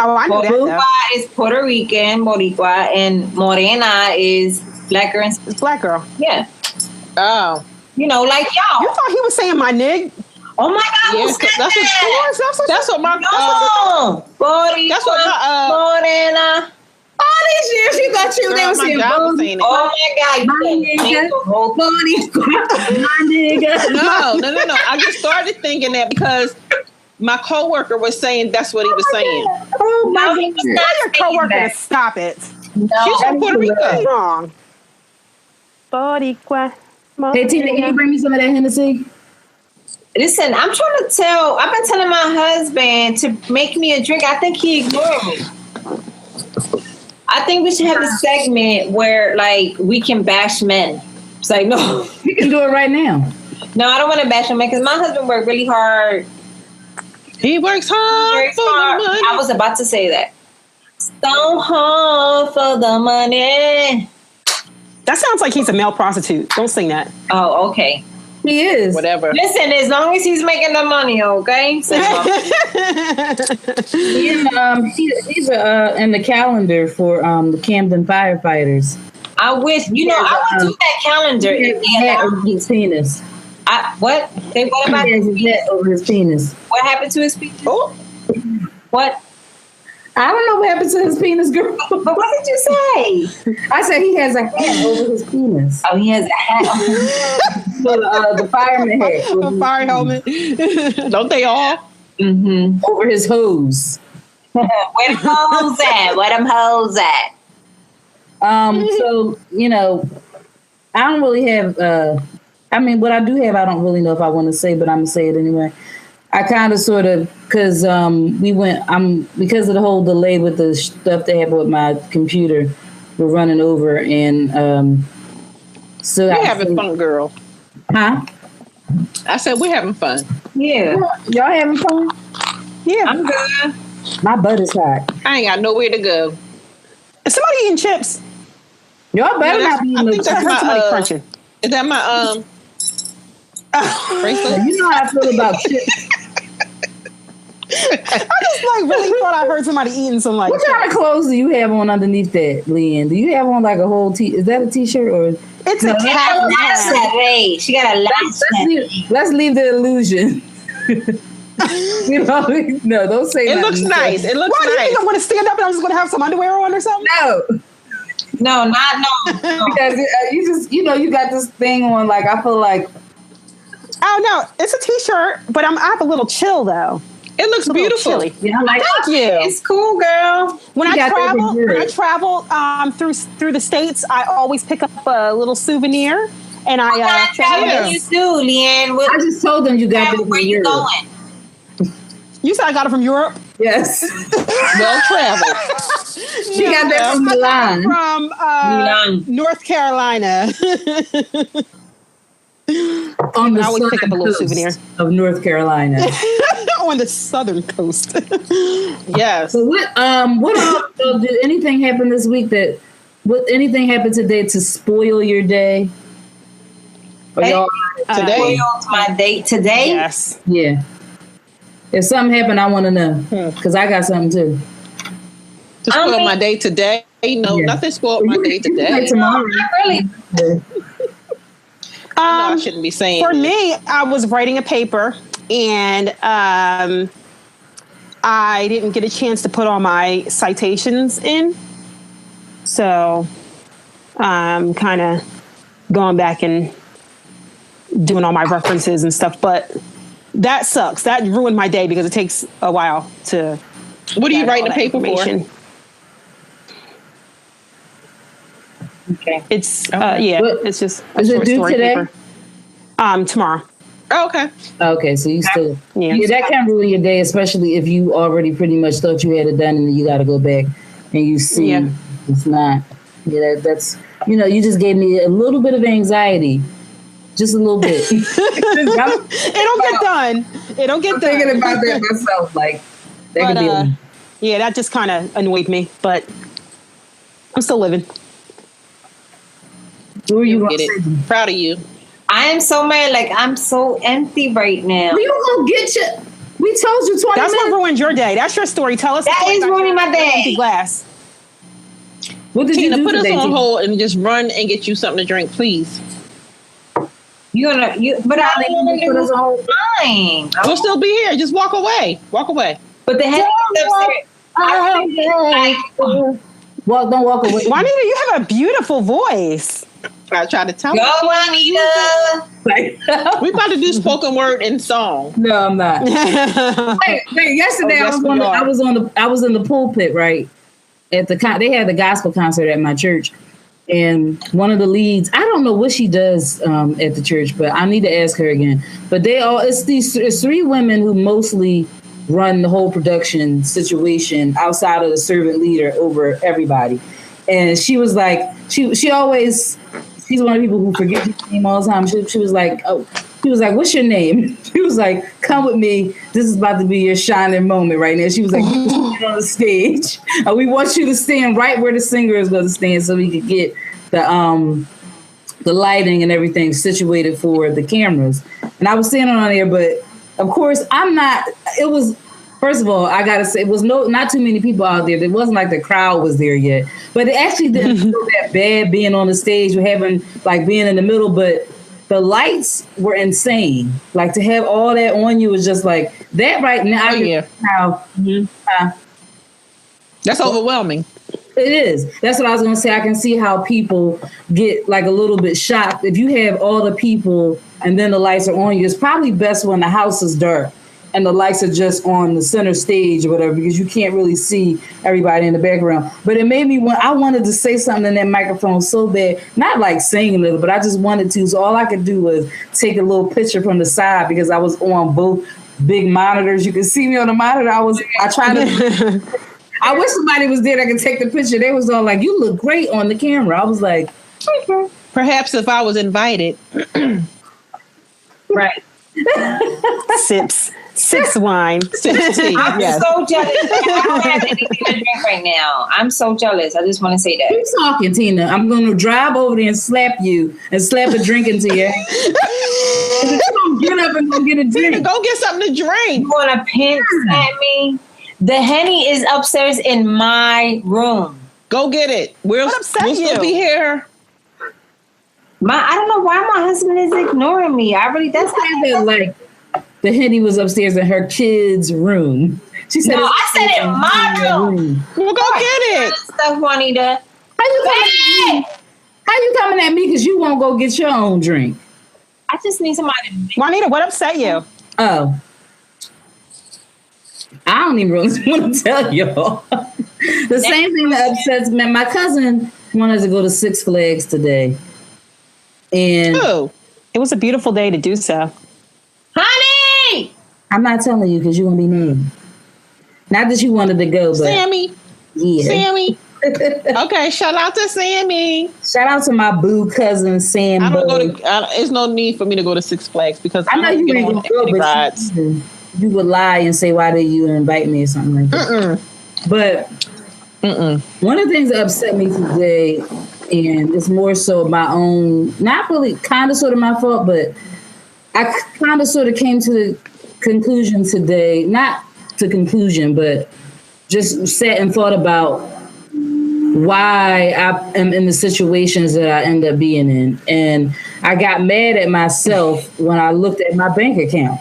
Oh, I know that. Boricua is Puerto Rican, Boricua, and Morena is black girl. It's black girl. Yeah. Oh. You know, like y'all. You thought he was saying my nig? Oh my God, Yeah, who said that's that? that's what my No. Boricua, that's what my Morena. All these years you thought they girl, were my saying job was saying it. Oh my God, my you nigga, the whole my nigga. No. I just started thinking that because my coworker was saying that's what he was saying. Oh my No, he was God. not Tell your saying coworker that. to stop it. No. She's from Puerto Rico. What's wrong? Boricua. Hey Tina, can you bring me some of that Hennessy? Listen, I've been telling my husband to make me a drink. I think he ignored me. I think we should have a segment where, like, we can bash men. It's like, no. We can do it right now. No, I don't want to bash men because my husband worked really hard. He works hard Very for smart. the money. I was about to say that. So hard for the money. That sounds like he's a male prostitute. Don't sing that. Oh, okay. He is. Whatever. Listen, as long as he's making the money, okay? So, He's in the calendar for the Camden firefighters. I wish, I would do that calendar. He If has they a hat allow over me. his penis. What? What about He has a hat over his penis. what happened to his penis? Oh, What? I don't know what happened to his penis, girl. But what did you say? I said he has a hat over his penis. Oh, he has a hat. So the fireman hat A fire helmet. don't they all? Mm-hmm. over his hose. Where them hoes at? Where them hoes at? So, I don't really have, what I do have, I don't really know if I want to say, but I'm going to say it anyway. I kind of sort of, because because of the whole delay with the stuff that happened with my computer, we're running over and, so We're having fun, girl. Huh? I said we're having fun. Yeah. Y'all having fun? Yeah. I'm good. My butt is hot. I ain't got nowhere to go. Is somebody eating chips? Y'all better No, not be I in think the that's I heard somebody my, crunching. Is that my bracelet? You know how I feel about chips. I just really thought I heard somebody eating some What kind of clothes do you have on underneath that, Leanne? Do you have on like a whole is that a t-shirt or? It's a cat nap. Hey, she got a Let's leave the illusion. No, don't say It nothing. looks nice. It looks What, do you think nice. I'm going to stand up and I'm just going to have some underwear on or something? No, No, not no. because you just you got this thing on. Like I feel like Oh, no. It's a t-shirt, but I have a little chill, though. It looks beautiful. Chilly. like Thank you. It's cool, girl. When You I got that travel, in Europe. through the States, I always pick up a little souvenir, and I What travel. kind of you do, Leanne? I just told them you got that Where from you Europe. going? You said I got it from Europe. Yes, Well traveled. she got that from Milan. From Milan. North Carolina. On the I always pick up a little southern souvenir. coast of North Carolina. On the southern coast. Yes. So what else, did anything happen this week anything happened today to spoil your day? Or y'all, Today. Spoiled my date today. Yes. yeah. If something happened, I want to know because I got something too. To spoil mean- my day today. No, Yeah. nothing spoiled my day today. Like tomorrow. Not really. I know I shouldn't be saying For this. me, I was writing a paper, and I didn't get a chance to put all my citations in. So I'm kind of going back and doing all my references and stuff. But that sucks. That ruined my day because it takes a while to. What are you get writing all the that paper for? information. Okay. It's Okay. it's just a Is it short due story today? paper. Tomorrow. Oh, okay. Okay, so you still Yeah. that can ruin your day, especially if you already pretty much thought you had it done and then you got to go back and you see Yeah. it's not. Yeah, that's you just gave me a little bit of anxiety, just a little bit. It don't get done. It don't get I'm done. thinking about that myself, like that could But, be. yeah, that just kind of annoyed me, but I'm still living. Who are you You'll gonna get say? it. Proud of you. I am so mad. Like, I'm so empty right now. Well, you gonna get We told you 20 That's minutes. what ruined your day. That's your story. Tell us. That is ruining my day. Empty glass. What did Tina, you do put us today, on Tina? hold and just run and get you something to drink, please. But I don't want to do fine. We'll still be here. Just walk away. Walk away. But the head upstairs. Don't walk away. Juanita, you have a beautiful voice. I tried to tell you. Go, Juanita. We about to do spoken word and song. No, I'm not. Yesterday Oh, yes, I was in the pulpit, right? At they had the gospel concert at my church, and one of the leads, I don't know what she does at the church, but I need to ask her again. But it's three women who mostly run the whole production situation outside of the servant leader over everybody. And she was like, she's one of the people who forget her name all the time. She was like, what's your name? She was like, come with me. This is about to be your shining moment right now. She was like, stand on the stage. We want you to stand right where the singer is going to stand so we could get the lighting and everything situated for the cameras. And I was standing on there, but of course I'm not. It was, first of all, I gotta say, it was not too many people out there. It wasn't like the crowd was there yet, but it actually didn't feel that bad being on the stage or being in the middle. But the lights were insane. Like, to have all that on you was just like that right now. Oh, yeah. That's overwhelming. It is. That's what I was going to say. I can see how people get like a little bit shocked. If you have all the people and then the lights are on you, it's probably best when the house is dark and the lights are just on the center stage or whatever, because you can't really see everybody in the background. But it made me I wanted to say something in that microphone so bad, not like singing a little, but I just wanted to. So all I could do was take a little picture from the side because I was on both big monitors. You could see me on the monitor. I tried to... I wish somebody was there that could take the picture. They was all like, you look great on the camera. I was like, okay. Perhaps if I was invited. Right. Sips wine. Sips tea. I'm Yes. so jealous. I don't have anything to drink right now. I'm so jealous. I just want to say that. Keep talking, Tina. I'm going to drive over there and slap you and slap a drink into you. You don't get up and go get a Tina, drink. go get something to drink. You want to pinch at me? The Henny is upstairs in my room. Go get it. We'll still be here. I don't know why my husband is ignoring me. Like the Henny was upstairs in her kid's room. She said, no, I said in my room. Well, go get it. Stuff, Juanita. How you coming at me because you won't go get your own drink? I just need somebody to Juanita, what upset you? Oh. I don't even really want to tell y'all. The same thing that upsets me. My cousin wanted to go to Six Flags today. And it was a beautiful day to do so. Honey! I'm not telling you because you're going to be mean. Not that you wanted to go, but... Sammy. Yeah. Sammy. Okay, shout out to Sammy. Shout out to my boo cousin, Sam. I don't go to... There's no need for me to go to Six Flags because I know you ain't going to go, but rides. You would lie and say, why did you invite me or something like that. But one of the things that upset me today, and it's more so my own, not really kind of sort of my fault, but I kind of sort of came to the conclusion today, not to conclusion, but just sat and thought about why I am in the situations that I end up being in. And I got mad at myself when I looked at my bank account.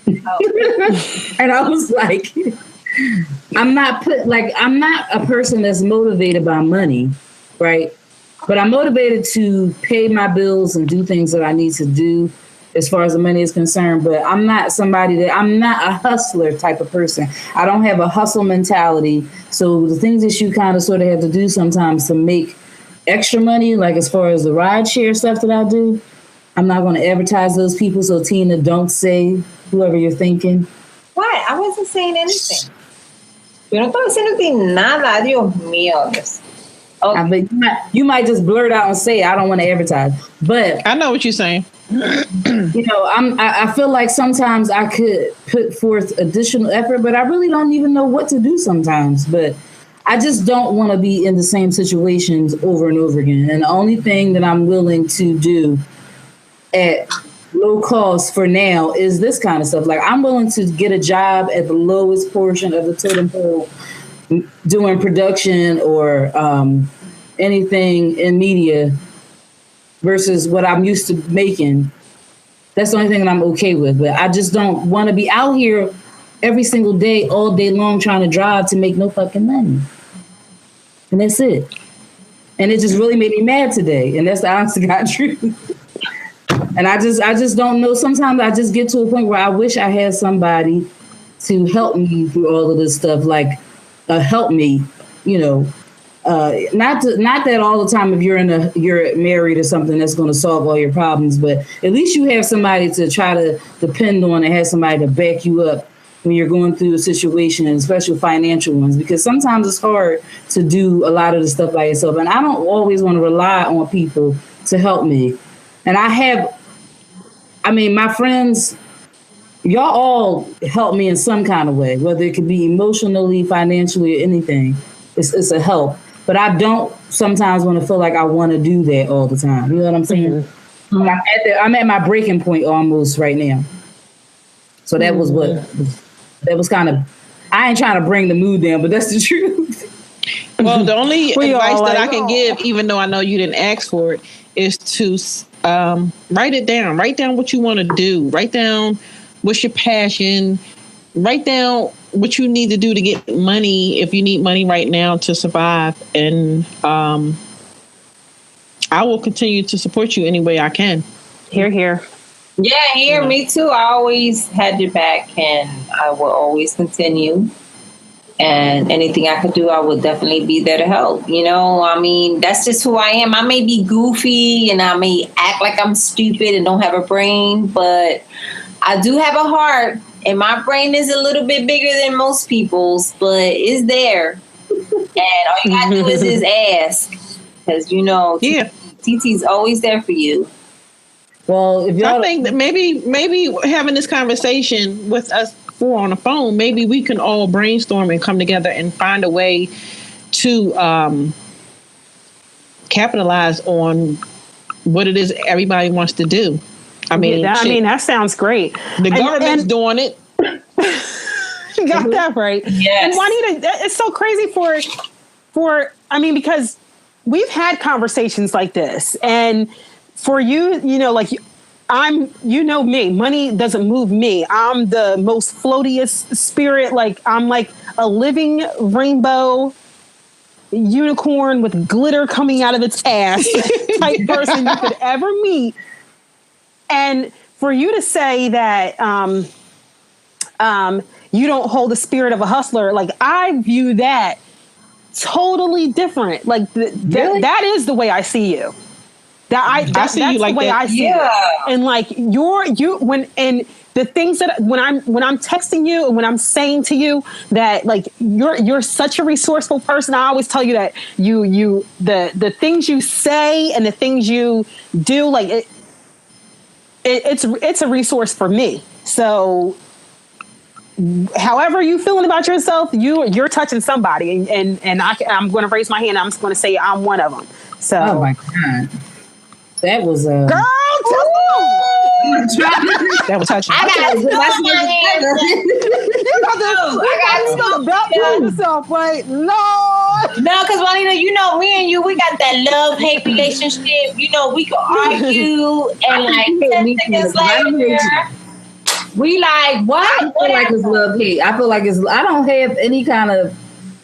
And I was like, I'm not a person that's motivated by money, right? But I'm motivated to pay my bills and do things that I need to do as far as the money is concerned. But I'm not a hustler type of person. I don't have a hustle mentality. So the things that you kind of sort of have to do sometimes to make extra money, like as far as the ride share stuff that I do, I'm not going to advertise those people. So Tina, don't say whoever you're thinking. What? I wasn't saying anything. Yo no estaba diciendo nada. Dios mío. Okay. You might just blurt out and say, I don't want to advertise. But I know what you're saying. I feel like sometimes I could put forth additional effort, but I really don't even know what to do sometimes. But I just don't want to be in the same situations over and over again. And the only thing that I'm willing to do at low cost for now is this kind of stuff. Like, I'm willing to get a job at the lowest portion of the totem pole doing production or anything in media versus what I'm used to making. That's the only thing that I'm okay with. But I just don't want to be out here every single day, all day long, trying to drive to make no fucking money. And that's it. And it just really made me mad today. And that's the honest to God truth. And I just don't know. Sometimes I just get to a point where I wish I had somebody to help me through all of this stuff, like help me, you know. Not that all the time if you're married or something that's going to solve all your problems, but at least you have somebody to try to depend on and have somebody to back you up when you're going through a situation, and especially financial ones, because sometimes it's hard to do a lot of the stuff by yourself. And I don't always want to rely on people to help me. And my friends, y'all all help me in some kind of way, whether it could be emotionally, financially, or anything. It's a help. But I don't sometimes want to feel like I want to do that all the time. You know what I'm saying? Mm-hmm. I'm at my breaking point almost right now. So that was that was kind of, I ain't trying to bring the mood down, but that's the truth. Well, the only advice that I can give, even though I know you didn't ask for it, is to write it down. Write down what you want to do. Write down what's your passion. Write down what you need to do to get money if you need money right now to survive. And I will continue to support you any way I can. Hear, hear. Yeah, me too. I always had your back, and I will always continue. And anything I could do, I would definitely be there to help. You know, I mean, that's just who I am. I may be goofy and I may act like I'm stupid and don't have a brain, but I do have a heart. And my brain is a little bit bigger than most people's, but it's there. And all you gotta do is ask. Because, you know, TT's always there for you. Well, if I think that maybe having this conversation with us four on the phone, maybe we can all brainstorm and come together and find a way to capitalize on what it is everybody wants to do. I mean, that sounds great. The government's doing it. You got that right. Yes. And Juanita, it's so crazy because we've had conversations like this, and for you, you know, like you know me, money doesn't move me. I'm the most floatiest spirit. Like, I'm like a living rainbow unicorn with glitter coming out of its ass type person you could ever meet. And for you to say that you don't hold the spirit of a hustler, like, I view that totally different. Like, that is the way I see you. That's you like the way that. I see it. And like the things that when I'm texting you and when I'm saying to you that, like, you're such a resourceful person, I always tell you that the things you say and the things you do, like, it's a resource for me. So however you feeling about yourself, you're touching somebody, and I'm going to raise my hand. I'm just going to say I'm one of them. So, oh my God, that was girl. That was touching. I got yourself, right? Lord. No, because Juanita, you know, me and you, we got that love-hate relationship. You know, we can argue and like 10 seconds later, we like, what? I feel like it's love-hate. I feel like I don't have any kind of,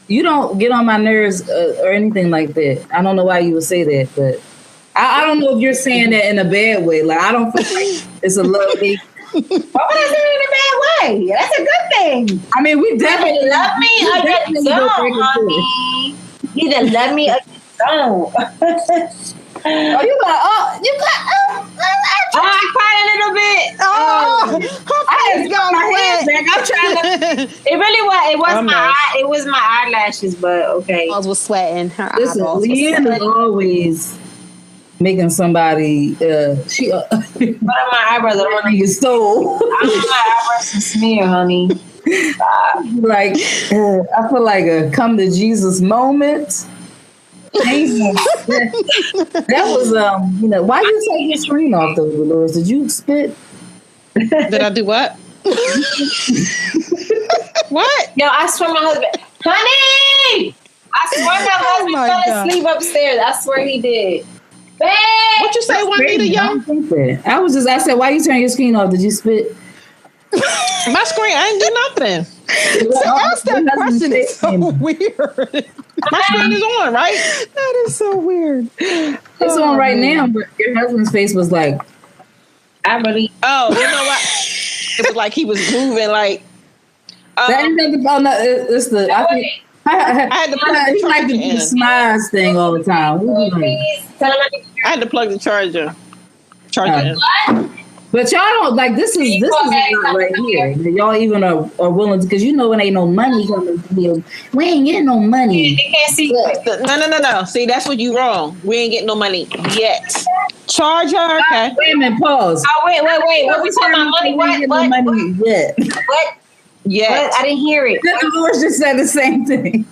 you don't get on my nerves or anything like that. I don't know why you would say that, but I don't know if you're saying that in a bad way. Like, I don't feel like it's a love-hate. Why would I say it in a bad way? That's a good thing. I mean, we definitely love me or you don't, honey. You either love me or you don't. Oh, you got, I cried a little bit. I just got my head back. I'm trying to. It really was. It was my eyelashes, but okay. I was sweating. Her Listen, Leanne is always making somebody. One of my eyebrows. I don't want your soul. my eyebrows to smear, honey. Like, I feel like a come to Jesus moment. That was, why you take your screen off though, Dolores? Did you spit? Did I do what? What? Yo, I swear my husband, honey! I swear my husband fell asleep upstairs. I swear he did. Babe! What you say, Juanita, young? I said, why you turn your screen off? Did you spit? My screen, I ain't do nothing. To ask that question is so weird. My screen is on, right? That is so weird. It's on right now, but your husband's face was like, I really. Oh, you know what? It was like he was moving, like. that ain't nothing. Oh, no, it's the. I think. I had to plug the He like to do the smiles thing all the time. I had to plug the charger. In. But y'all don't like this is not right here. Y'all even are willing to, because you know it ain't no money coming to you. We ain't getting no money. They can't see. No. See, that's what you wrong. We ain't getting no money yet. Charger. Okay. Wait a minute. Pause. Oh wait. What we talking about money? We ain't getting no money yet. What? Yeah, I didn't hear it. The Lord just said the same thing.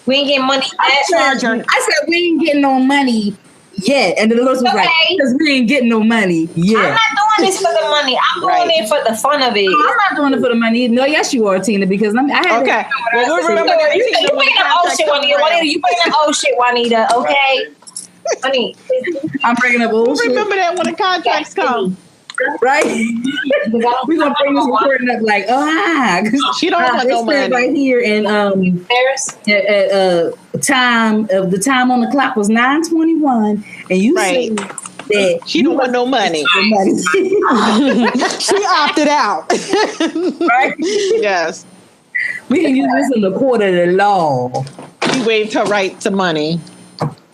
We ain't getting money yet. I said we ain't getting no money yet, and the Lord was like, because we ain't getting no money yet. I'm not doing this for the money. I'm doing it for the fun of it. I'm not doing it for the money. No, yes, you are, Tina, because I had okay. Well, we'll remember that. You bring the old shit, Juanita. You bring the old shit, Juanita. Okay, honey. I'm bringing up old shit. Remember that when the contracts come. Right? We're gonna bring this recording up like, she don't want no money right here in Paris. At time of the time on the clock was 9:21, and you said that she don't want no money. She opted out. Right? Yes. We can use this in the court of the law. She waived her right to money.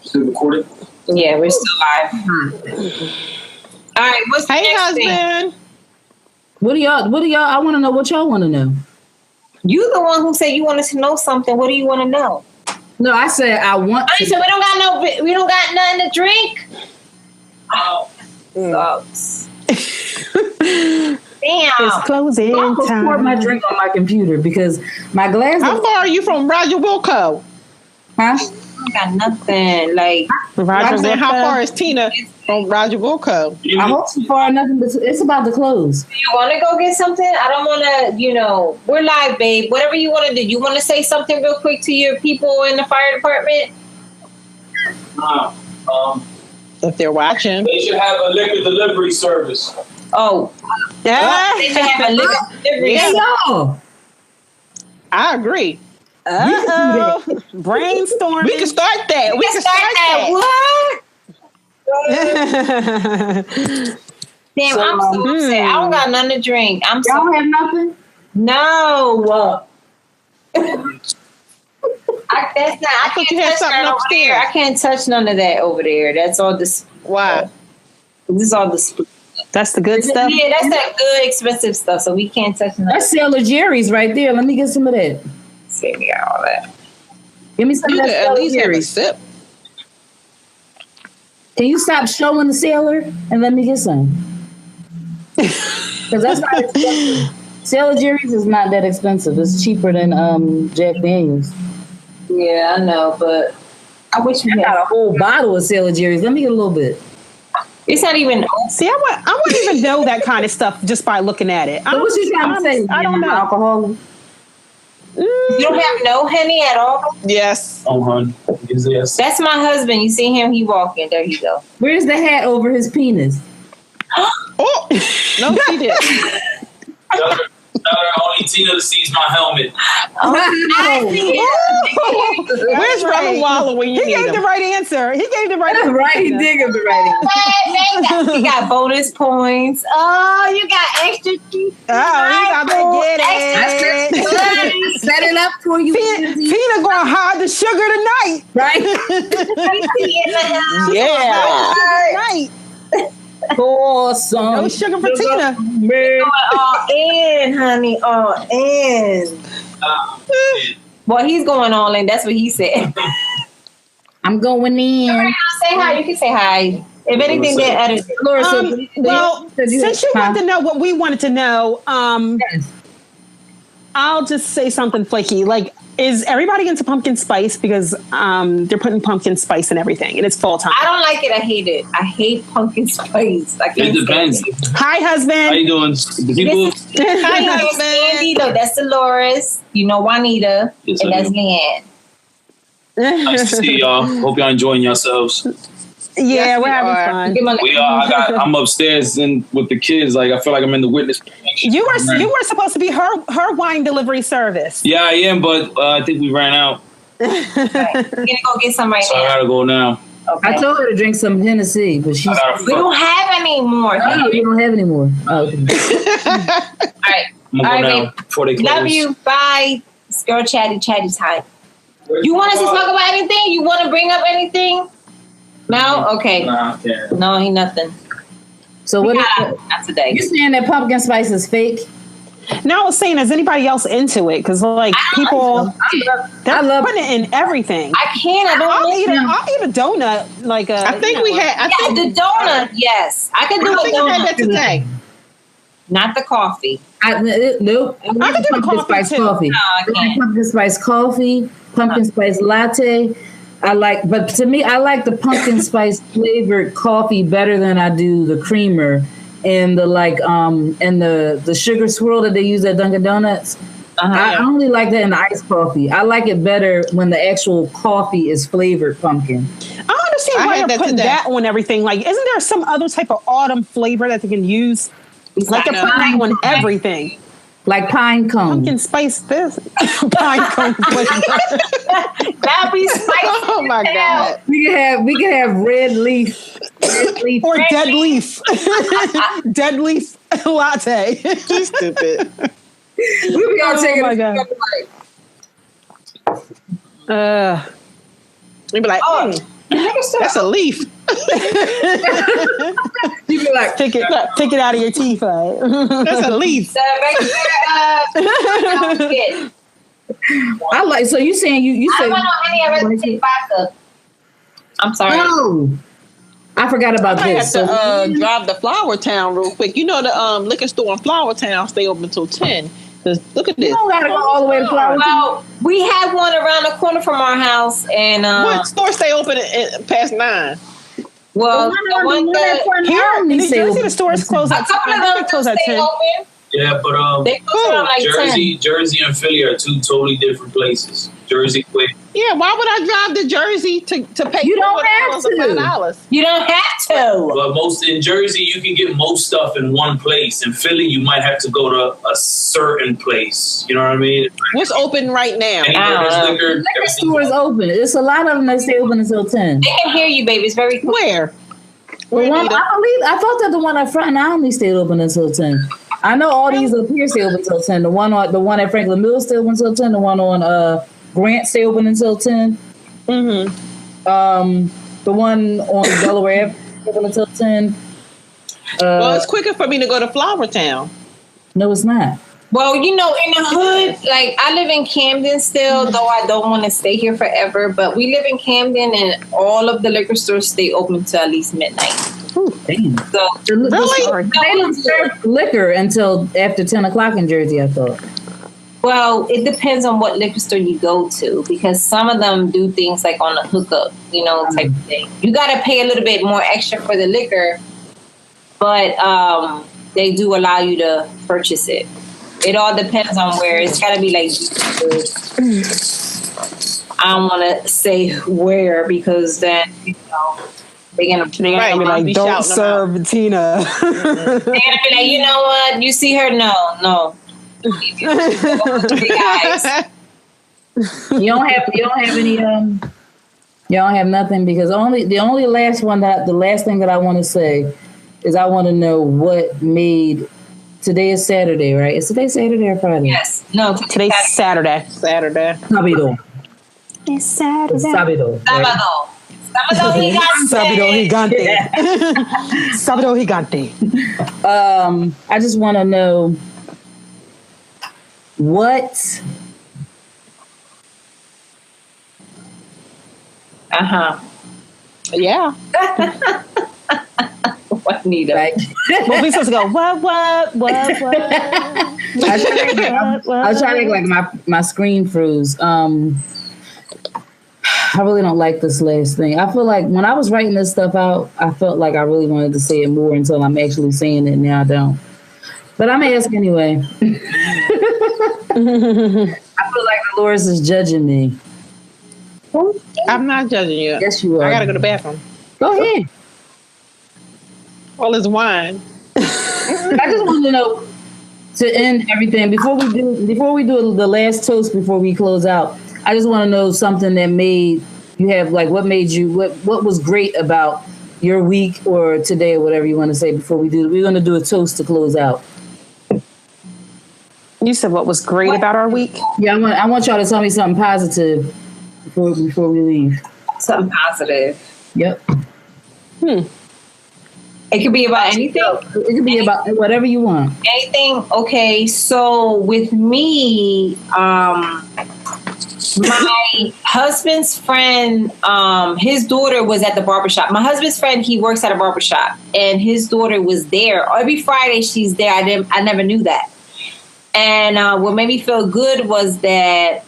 Still recorded? Yeah, we're still live. All right, what's the next husband? thing? What do y'all? I want to know what y'all want to know. You the one who said you wanted to know something. What do you want to know? No, I said I want. I said we don't got nothing to drink. Oh, sucks. Damn. It's closing time. Pour my drink on my computer because my glass. How far are you from Roger Wilco? Huh? I got nothing. Like Roger, how far is Tina from Roger Wilco? I hope so far nothing, but it's about to close. Do you want to go get something? I don't want to, we're live, babe. Whatever you want to do. You want to say something real quick to your people in the fire department? If they're watching. They should have a liquor delivery service. Oh. Yeah. They should have a liquor delivery. Yeah, y'all. I agree. Brainstorming. We can start that. We can start that. What? Damn, I'm so upset. I don't got nothing to drink. Y'all have nothing? No. That's not. I thought can't you had touch something that over upstairs. there. I can't touch none of that over there. That's all this. Why? This is all this. That's the good stuff. Yeah, that's that good expensive stuff. So we can't touch none. That's Sailor Jerry's right there. Let me get some of that. See, we got all that. Give me some You of could that at Sailor least have a Jerry's. sip. Can you stop showing the Sailor and let me get some? Because that's not expensive. Sailor Jerry's is not that expensive. It's cheaper than Jack Daniels. Yeah, I know, but I wish we got had a whole bottle of Sailor Jerry's. Let me get a little bit. It's not even. See, I wouldn't even know that kind of stuff just by looking at it. So what you trying to say? I don't know. Alcohol. You don't have no Henny at all? Yes. Oh, hun. Yes. That's my husband. You see him? He walking. There you go. Where's the hat over his penis? Oh, no, she didn't. Tell her only Tina sees my helmet. I see it. Where's Brother Waller when you He need gave him? the right answer. He gave the right answer. Right, he did give the right answer. You got bonus points. Oh, you got extra. Oh, you got to get it. Set it up for you. Tina gonna hide the sugar tonight. Right? Yeah. Tonight. Awesome. No sugar for Tina. All in, honey. All in. Boy, he's going all in. That's what he said. I'm going in. Say hi. You can say hi. If anything, then edit it. Laura, Well, since you wanted to know what we wanted to know, I'll just say something flaky. Like, is everybody into pumpkin spice? Because they're putting pumpkin spice in everything, and it's fall time. I don't like it. I hate it. I hate pumpkin spice. I can't It depends. Hi, husband. How you doing? The people. Hi, husband. Look, that's Dolores. You know Juanita, Yes, and I that's do. Leanne. Nice to see y'all. Hope y'all enjoying yourselves. Yeah, we're having fun. We are. I'm upstairs and with the kids. Like I feel like I'm in the witness protection. You were supposed to be her wine delivery service. Yeah, I am, but I think we ran out. Right. We're gonna go get some right So I now. gotta go now. Okay. I told her to drink some Hennessy, but she's. We don't have any more. Oh, you don't have any more. Oh, okay. All right. I'm gonna go now before they close. Love you. Bye. It's girl chatty time. You want us to talk about anything? You want to bring up anything? No? Okay. Nah, yeah. No, ain't nothing. So what? Not today. You saying that pumpkin spice is fake? Now I was saying, is anybody else into it? Because like people, they're putting it in everything. I can't. I don't. I'll eat a donut. Like I think we had. I think the donut. Yes, I could do a we donut. had that today. Not the coffee. Nope. I can do the pumpkin coffee spice too. coffee. No, I can't. Pumpkin spice coffee, pumpkin spice latte. But to me, I like the pumpkin spice flavored coffee better than I do the creamer and the and the sugar swirl that they use at Dunkin' Donuts. I only like that in the iced coffee. I like it better when the actual coffee is flavored pumpkin. I don't understand why they're putting that on everything. Like, isn't there some other type of autumn flavor that they can use? Like they're putting that on everything. Like pine cone. Pumpkin spice this. Pine cone flavor. That'd be spicy. Oh my God. We could have red leaf. Or dead leaf. Dead leaf latte. Too stupid. We'll be all taking my God. We'd be like, that's a leaf. You be like, pick it out of your teeth. Right? That's a leaf. I like. So you saying you I said? don't know any other take vodka. I'm sorry. Oh, I forgot about I this. have to drive to Flower Town real quick. You know the liquor store in Flower Town stay open until 10. Look at this. You don't gotta go all the way to Flower Town. Well, we have one around the corner from our house, and What store stay open past 9? well, the one that Here in New Jersey, the stores close a at couple of them close at stay 10. open. Yeah, but They close around like 10. Jersey and Philly are two totally different places. Jersey, quick. Yeah, why would I drive to Jersey to pay You don't have to. $5? You don't have to. But in Jersey, you can get most stuff in one place. In Philly, you might have to go to a certain place. You know what I mean? What's open right now? Anywhere there's liquor, Liquor store is open. It's a lot of them that stay open until 10. They can hear you, baby. It's very clear. Where? The one, Nita? I thought that the one at Front and Only stayed open until 10. I know all these up here stay open until 10. The one at Franklin Mills stay open until 10. The one on Grant stay open until 10. Mm-hmm. The one on Delaware stay open until 10. Well, it's quicker for me to go to Flower Town. No, it's not. Well, you know, in the hood, like I live in Camden still, though I don't want to stay here forever. But we live in Camden, and all of the liquor stores stay open till at least midnight. Ooh, damn. So Really? They don't serve liquor until after 10 o'clock in Jersey, I thought. well, it depends on what liquor store you go to, because some of them do things like on a hookup, type of thing. You got to pay a little bit more extra for the liquor, but they do allow you to purchase it. It all depends on where. It's got to be like, I don't want to say where, because then, they're going to be like, don't serve Tina. They're going to be like, you know what? You see her? No. Guys. You don't have any you don't have nothing, because the last thing that I want to say is I want to know what made today is Saturday, right? Is today Saturday or Friday? Yes. No, today's Saturday. Sábado. It's Saturday. Sábado. Right? Sábado gigante. Sábado gigante. I just want to know what. Yeah. What, Nita? Right? Well, we supposed to go, what? I was trying to act like my screen froze. I really don't like this last thing. I feel like when I was writing this stuff out, I felt like I really wanted to say it more until I'm actually saying it. Now I don't. But I'm gonna ask anyway. I feel like Dolores is judging me. I'm not judging you. Yes, you are. I gotta go to the bathroom. Go ahead. All this wine. I just want to know, to end everything before we do the last toast before we close out. I just want to know something that made you have, like, what made you, what was great about your week or today or whatever you want to say before we do. We're going to do a toast to close out. You said what was great about our week? Yeah, I want y'all to tell me something positive before we leave. Something positive. Yep. It could be about anything. It could be about whatever you want. Anything. Okay. So with me, my husband's friend, his daughter was at the barbershop. My husband's friend, he works at a barbershop, and his daughter was there. Every Friday she's there. I never knew that. And what made me feel good was that,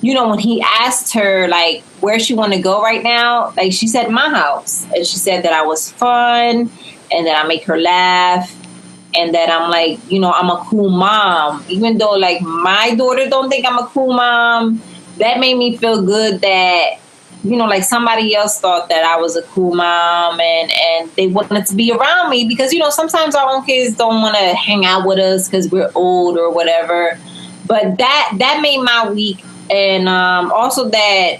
when he asked her, like, where she want to go right now, like, she said my house. And she said that I was fun and that I make her laugh and that I'm, like, I'm a cool mom. Even though, like, my daughter don't think I'm a cool mom, that made me feel good that, like, somebody else thought that I was a cool mom and they wanted to be around me because, sometimes our own kids don't want to hang out with us because we're old or whatever. But that made my week. And also that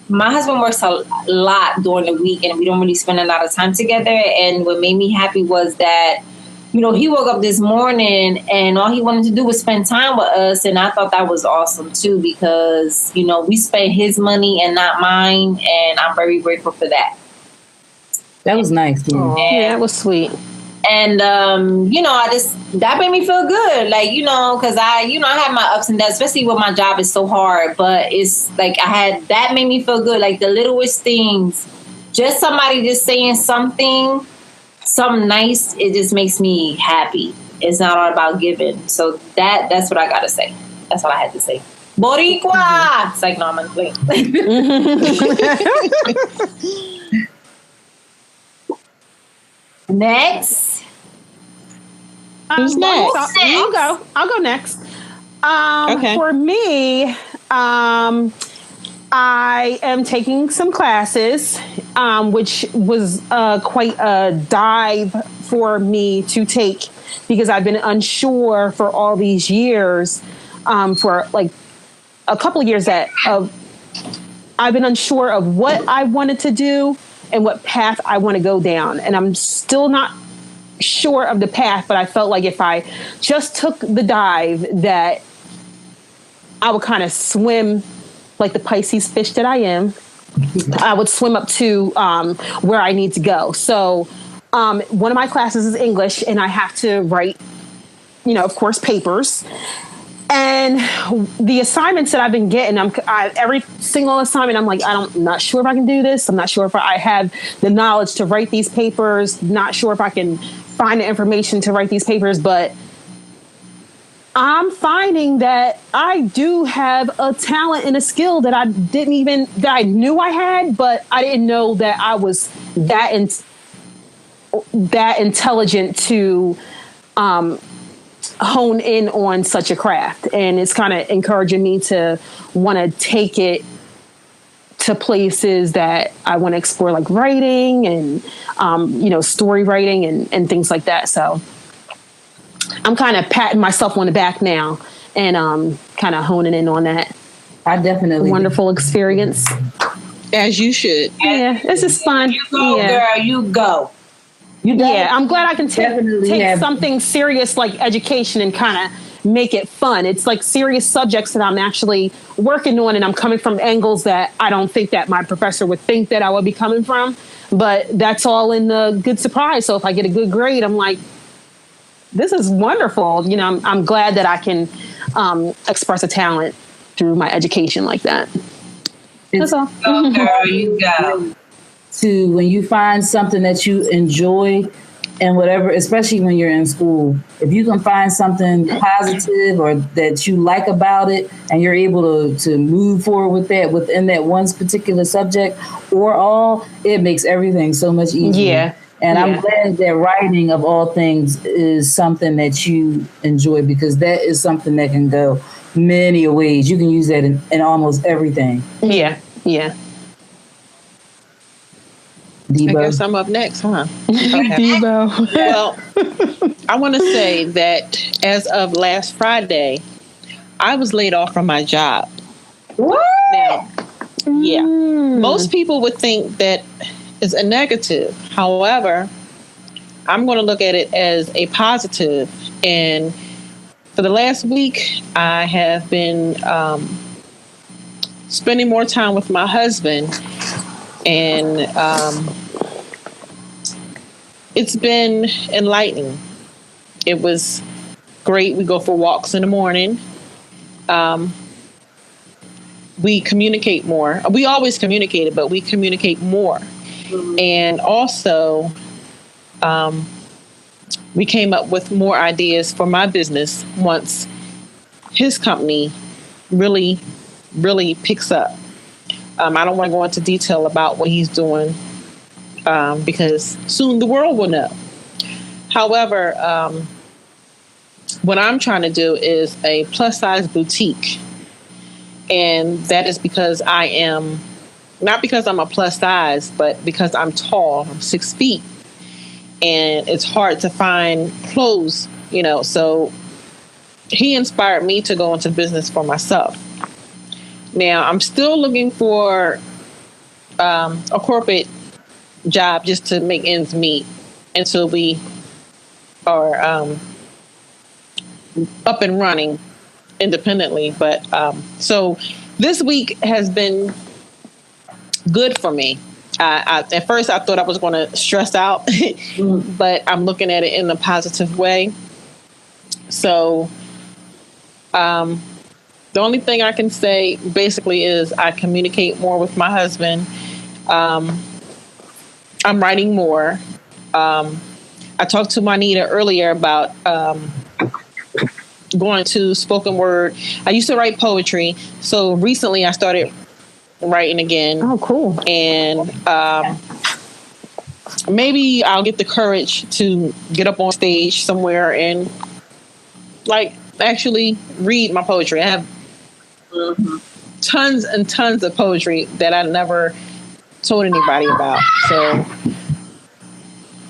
my husband works a lot during the week and we don't really spend a lot of time together. And what made me happy was that, he woke up this morning and all he wanted to do was spend time with us. And I thought that was awesome, too, because, we spent his money and not mine. And I'm very grateful for that. That was nice. Yeah, that was sweet. And, that made me feel good. Like, because I had my ups and downs, especially when my job is so hard. But it's like that made me feel good. Like the littlest things, just somebody just saying something nice, it just makes me happy. It's not all about giving. So that's what I got to say. That's all I had to say. Boricua! Mm-hmm. It's like, no, I'm going to play. Next. Who's next? I'll go. I'll go next. Okay. For me, I am taking some classes, which was quite a dive for me to take because I've been unsure for all these years, for like a couple of years I've been unsure of what I wanted to do and what path I want to go down. And I'm still not sure of the path, but I felt like if I just took the dive that I would kind of swim like the Pisces fish that I am. I would swim up to where I need to go. So one of my classes is English and I have to write, of course, papers. And the assignments that I've been getting, every single assignment, I'm like, I'm not sure if I can do this. I'm not sure if I have the knowledge to write these papers. Not sure if I can find the information to write these papers. But I'm finding that I do have a talent and a skill that I knew I had, but I didn't know that I was that intelligent to hone in on such a craft. And it's kind of encouraging me to want to take it to places that I want to explore, like writing and, story writing and things like that. So I'm kind of patting myself on the back now and kind of honing in on that. I definitely wonderful experience. As you should. Yeah, this is fun. You go, girl, you go. I'm glad I can take something serious like education and kind of make it fun. It's like serious subjects that I'm actually working on, and I'm coming from angles that I don't think that my professor would think that I would be coming from. But that's all in the good surprise. So if I get a good grade, I'm like, this is wonderful. I'm glad that I can express a talent through my education like that. That's all. Go, girl, you go. To when you find something that you enjoy and whatever, especially when you're in school, if you can find something positive or that you like about it, and you're able to move forward with that within that one particular subject or all, it makes everything so much easier. Yeah. And I'm glad that writing of all things is something that you enjoy, because that is something that can go many ways. You can use that in almost everything. Yeah. Yeah. Debo. I guess I'm up next, huh? Debo. Well, I want to say that as of last Friday, I was laid off from my job. What? Now, yeah. Most people would think that is a negative. However, I'm going to look at it as a positive. And for the last week, I have been spending more time with my husband. And it's been enlightening. It was great. We go for walks in the morning. We communicate more. We always communicated, but we communicate more. And also, we came up with more ideas for my business once his company really, really picks up. I don't want to go into detail about what he's doing because soon the world will know. However, what I'm trying to do is a plus size boutique. And that is because I am, not because I'm a plus size, but because I'm tall. I'm 6 feet. And it's hard to find clothes, you know. So he inspired me to go into business for myself. Now, I'm still looking for a corporate job just to make ends meet until we are up and running independently. But so this week has been good for me. At first, I thought I was going to stress out, but I'm looking at it in a positive way. So the only thing I can say basically is I communicate more with my husband. I'm writing more. I talked to Nita earlier about going to spoken word. I used to write poetry. So recently I started writing again. Oh, cool. And maybe I'll get the courage to get up on stage somewhere and like actually read my poetry. I have tons and tons of poetry that I never told anybody about. So,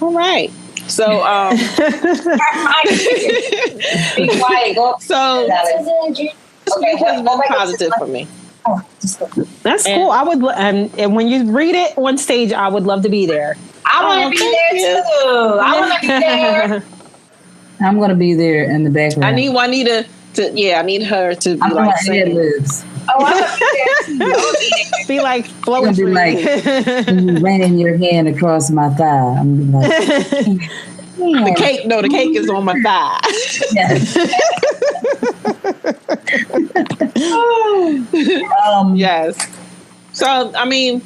all right. So, be quiet. Go. So, Okay, has been positive for me. That's cool. I would, and when you read it on stage, I would love to be there. I want to be there too. I want to be there. I'm going to be there in the background. I need Juanita to, I need her to be like saying lives. Oh, I want to be there too. Be like flowing. Be like you ran your hand across my thigh. I'm like, the cake. No, the cake is on my thigh. Yes. Yes. So I mean,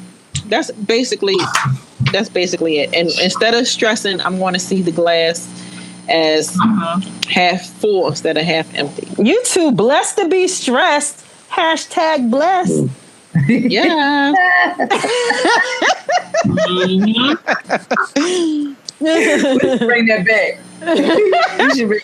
that's basically it. And instead of stressing, I'm going to see the glass as half full instead of half empty. You too blessed to be stressed. # blessed. Yeah. Bring that back. You should bring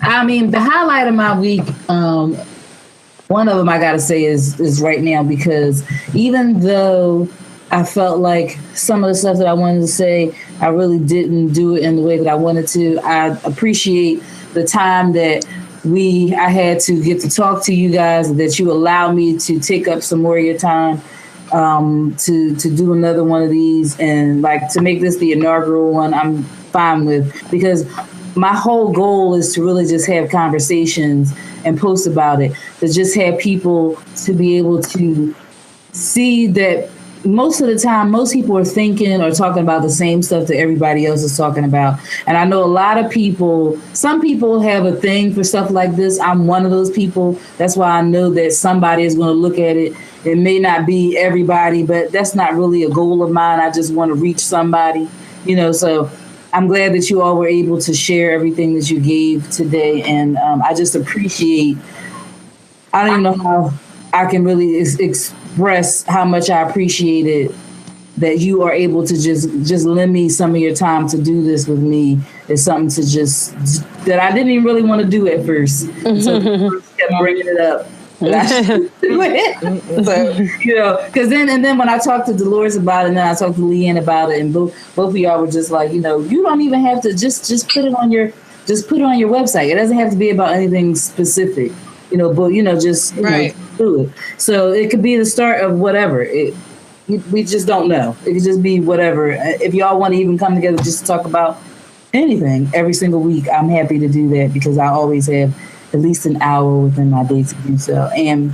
I mean, the highlight of my week, one of them I gotta say is right now, because even though I felt like some of the stuff that I wanted to say, I really didn't do it in the way that I wanted to. I appreciate the time that I had to get to talk to you guys, that you allow me to take up some more of your time to do another one of these, and like to make this the inaugural one. I'm fine with, because my whole goal is to really just have conversations and post about it, to just have people to be able to see that most of the time, most people are thinking or talking about the same stuff that everybody else is talking about. And I know a lot of people, some people have a thing for stuff like this. I'm one of those people. That's why I know that somebody is going to look at it. It may not be everybody, but that's not really a goal of mine. I just want to reach somebody, so I'm glad that you all were able to share everything that you gave today. And I just appreciate, I don't even know how I can really express how much I appreciate it that you are able to just lend me some of your time to do this with me. Is something to that I didn't even really want to do at first. So I kept bringing it up. So, because then when I talked to Dolores about it, and then I talked to Leanne about it, and both of y'all were just like, you don't even have to just put it on your website. It doesn't have to be about anything specific, but just right. Do it. So it could be the start of whatever. We just don't know. It could just be whatever. If y'all want to even come together just to talk about anything every single week, I'm happy to do that because I always have at least an hour within my day to do so. And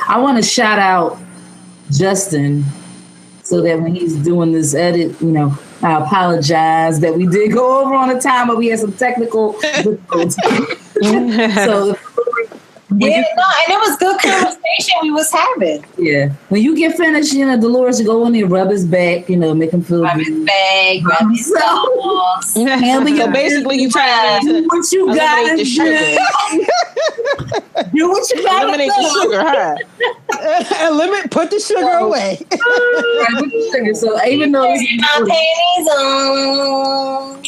I want to shout out Justin so that when he's doing this edit, I apologize that we did go over on the time, but we had some technical difficulties. So and it was good conversation we was having. Yeah. When you get finished, Dolores, you go in there, rub his back, make him feel rub good. His back, rub his nose. So basically, you try to what you got the sugar. Do what you got. Eliminate the sugar, huh? Put the sugar away. Right, put the sugar. So even though my panties on.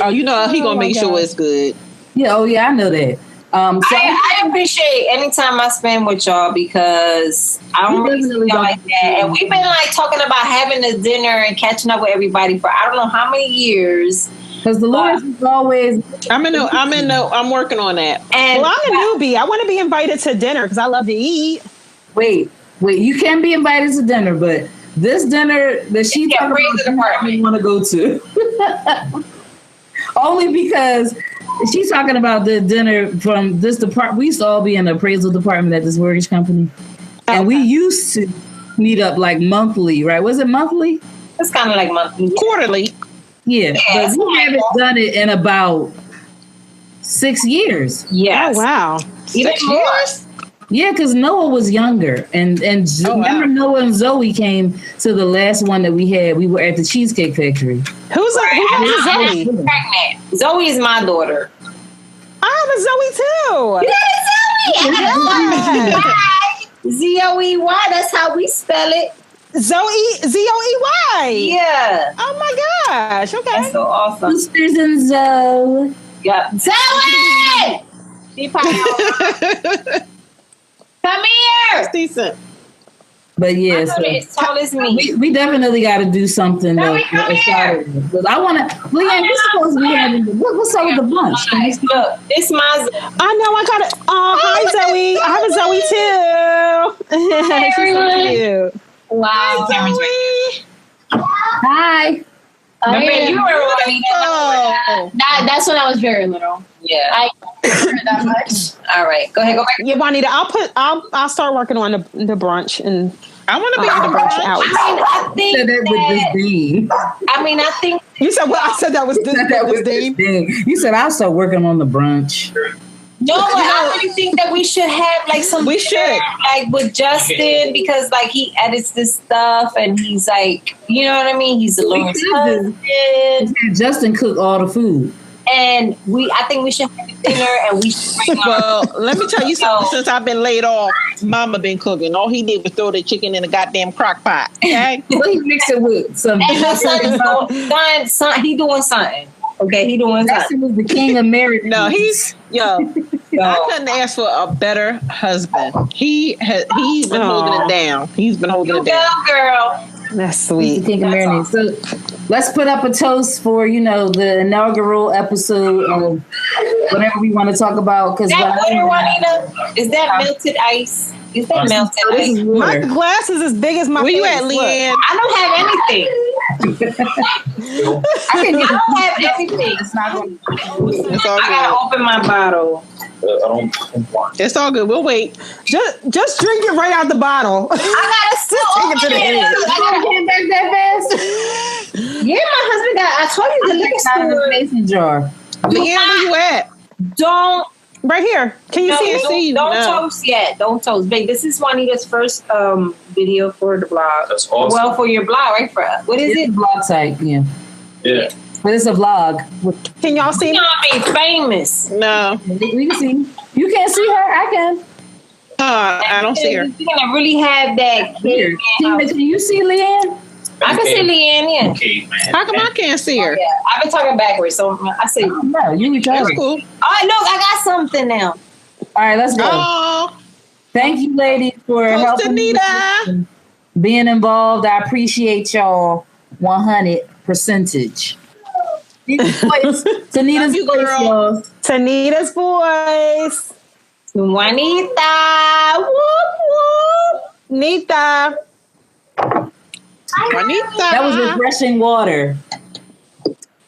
Oh, he gonna make sure it's good. Yeah. Oh, yeah. I know that. So I appreciate any time I spend with y'all because I don't really feel like that. And we've been talking about having a dinner and catching up with everybody for I don't know how many years. Because Dolores is always. I'm working on that. And I'm a newbie. I want to be invited to dinner because I love to eat. Wait. You can be invited to dinner, but this dinner that she talking about, you want to go to. Only because she's talking about the dinner from this department. We used to all be in the appraisal department at this mortgage company. And we used to meet up monthly, right? Was it monthly? It's kind of like monthly. Quarterly. Yeah. But we haven't done it in about 6 years. Yes. Oh, wow. 6 years? Yeah, because Noah was younger. And remember Noah and Zoe came to the last one that we had. We were at the Cheesecake Factory. Who's Zoe? Pregnant. Zoe is my daughter. I have a Zoe too. Yeah, Zoe. Z-O-E-Y. That's how we spell it. Zoe, Z-O-E-Y. Yeah. Oh my gosh. Okay. That's so awesome. Sisters and Zoe. Yeah. Zoe! Come here. That's decent. But yeah, so as tall as me. We definitely got to do something. Because I want to. Leanne, we're supposed to be having. What's up with the brunch? Look, it's my. I know. I got it. Oh, hi Zoe. I have a Zoe too. She's so cute. Wow. Hi, Zoe. Hi. Remember, you were running. That's when I was very little. Yeah. I don't remember that much. All right. Go ahead. Go back. Yeah, Juanita, I'll start working on the brunch and I want to be in the brunch out. I think I think you said what? I said that was this thing. You said I'll start working on the brunch. No, but I really think that we should have some. We should with Justin because he edits this stuff and he's you know what I mean. He's a little husband. Justin cook all the food. And I think we should have dinner and we should bring Well, let me tell you something. Since I've been laid off, Mama been cooking. All he did was throw the chicken in a goddamn crock pot. Okay? What he mix it with? Some. And my son, he doing something. Okay, he doing something. Justin was the king of marriage. No, I couldn't ask for a better husband. He's been holding it down. He's been holding it down. Girl. That's sweet. The king of marriage. So let's put up a toast for the inaugural episode of whatever we want to talk about. Because that water, Juanita, is that melted ice? Is that melted ice? My glass is as big as my. Where face. you at, Leanne? I don't have anything. I don't have anything. It's all I gotta open my bottle. don't want. It's all good. We'll wait. Just drink it right out the bottle. I gotta still Take it to the end. I gotta get back that fast. Yeah, my husband got. I told you the liquor store. Mason jar. Leanne, where you at? Don't. Right here. Can you see it? Don't toast yet. Don't toast. Babe, this is Juanita's first video for the blog. That's awesome. Well, for your blog, right? For what is it? Vlog site, yeah. Yeah. But it's a vlog. Can y'all see? You know I mean, famous. No. We can see. You can't see her. I can. I don't see her. You're gonna really have that. Here. Tina, can you see Leanne? I can see Leanne, yeah. Okay, man. How come I can't see her? Yeah, I've been talking backwards, so I say, No, you need to. That's cool. all right, look, I got something now. All right, let's go. Oh, Thank you, ladies, for Toast helping me Nita. and being involved. I appreciate y'all 100%. Tanita's you, voice, girl. y'all. Tanita's voice. Juanita, whoop whoop. Nita. Juanita. That was refreshing water.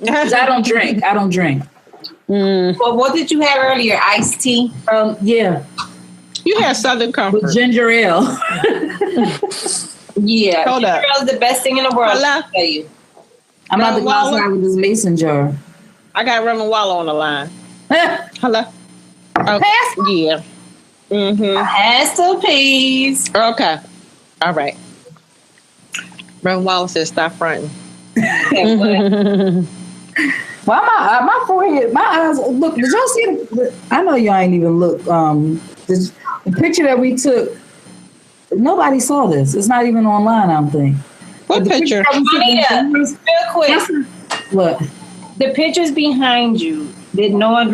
'Cause I don't drink. Well, what did you have earlier? Iced tea? Yeah, You had Southern Comfort. with ginger ale. Yeah. Hold up. Ginger ale is the best thing in the world. Hello? I'll tell you. I'm about to go Wallow. outside with this mason jar. I got Reverend Wallow on the line. Hello. Oh, Pass. yeah. Mm-hmm. Pastor, please. Okay. All right. Reverend Wallow says stop fronting. Why my forehead, my eyes? Look, did y'all see? I know y'all ain't even look. The picture that we took. Nobody saw this. It's not even online. I don't think. What The picture? that we took in Juanita, the- real quick. What? The pictures behind you, did Noah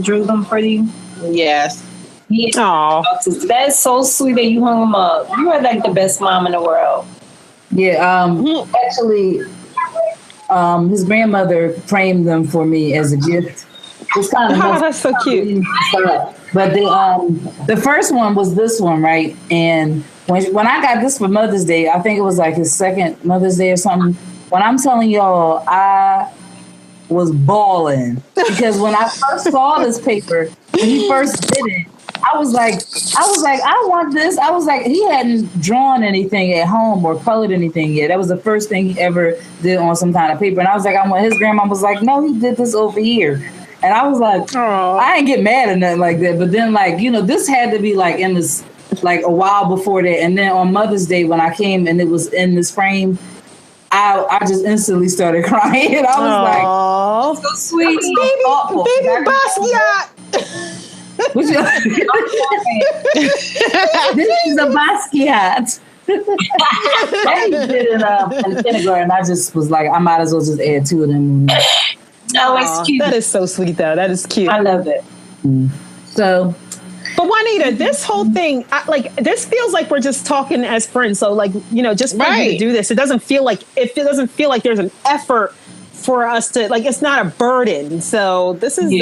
drew them for you? Yes. Yeah. Aw. That's so sweet that you hung them up. You are like the best mom in the world. Yeah. Actually, his grandmother framed them for me as a gift. It's kind of Oh, that's so cute. But the first one was this one, right? And when I got this for Mother's Day, I think it was like his second Mother's Day or something. When I'm telling y'all, I was bawling because when I first saw this paper, when he first did it, I was like, I want this. I was like, he hadn't drawn anything at home or colored anything yet. That was the first thing he ever did on some kind of paper. And I was like, I want. His grandma was like, no, he did this over here. And I was like, Aww. I ain't get mad or nothing like that. But then, like, you know, this had to be like in this, like a while before that. And then on Mother's Day, when I came and it was in this frame, I just instantly started crying. I was Aw. So sweet. Baby Basquiat. This is a Basquiat. They did it in kindergarten. I just was like, I might as well just add two of them. No, it's cute. That is so sweet, though. That is cute. I love it. So, But Juanita, this whole thing, this feels like we're just talking as friends. So, like, you know, just for you to do this, it doesn't feel like there's an effort for us to, like, it's not a burden. So this is,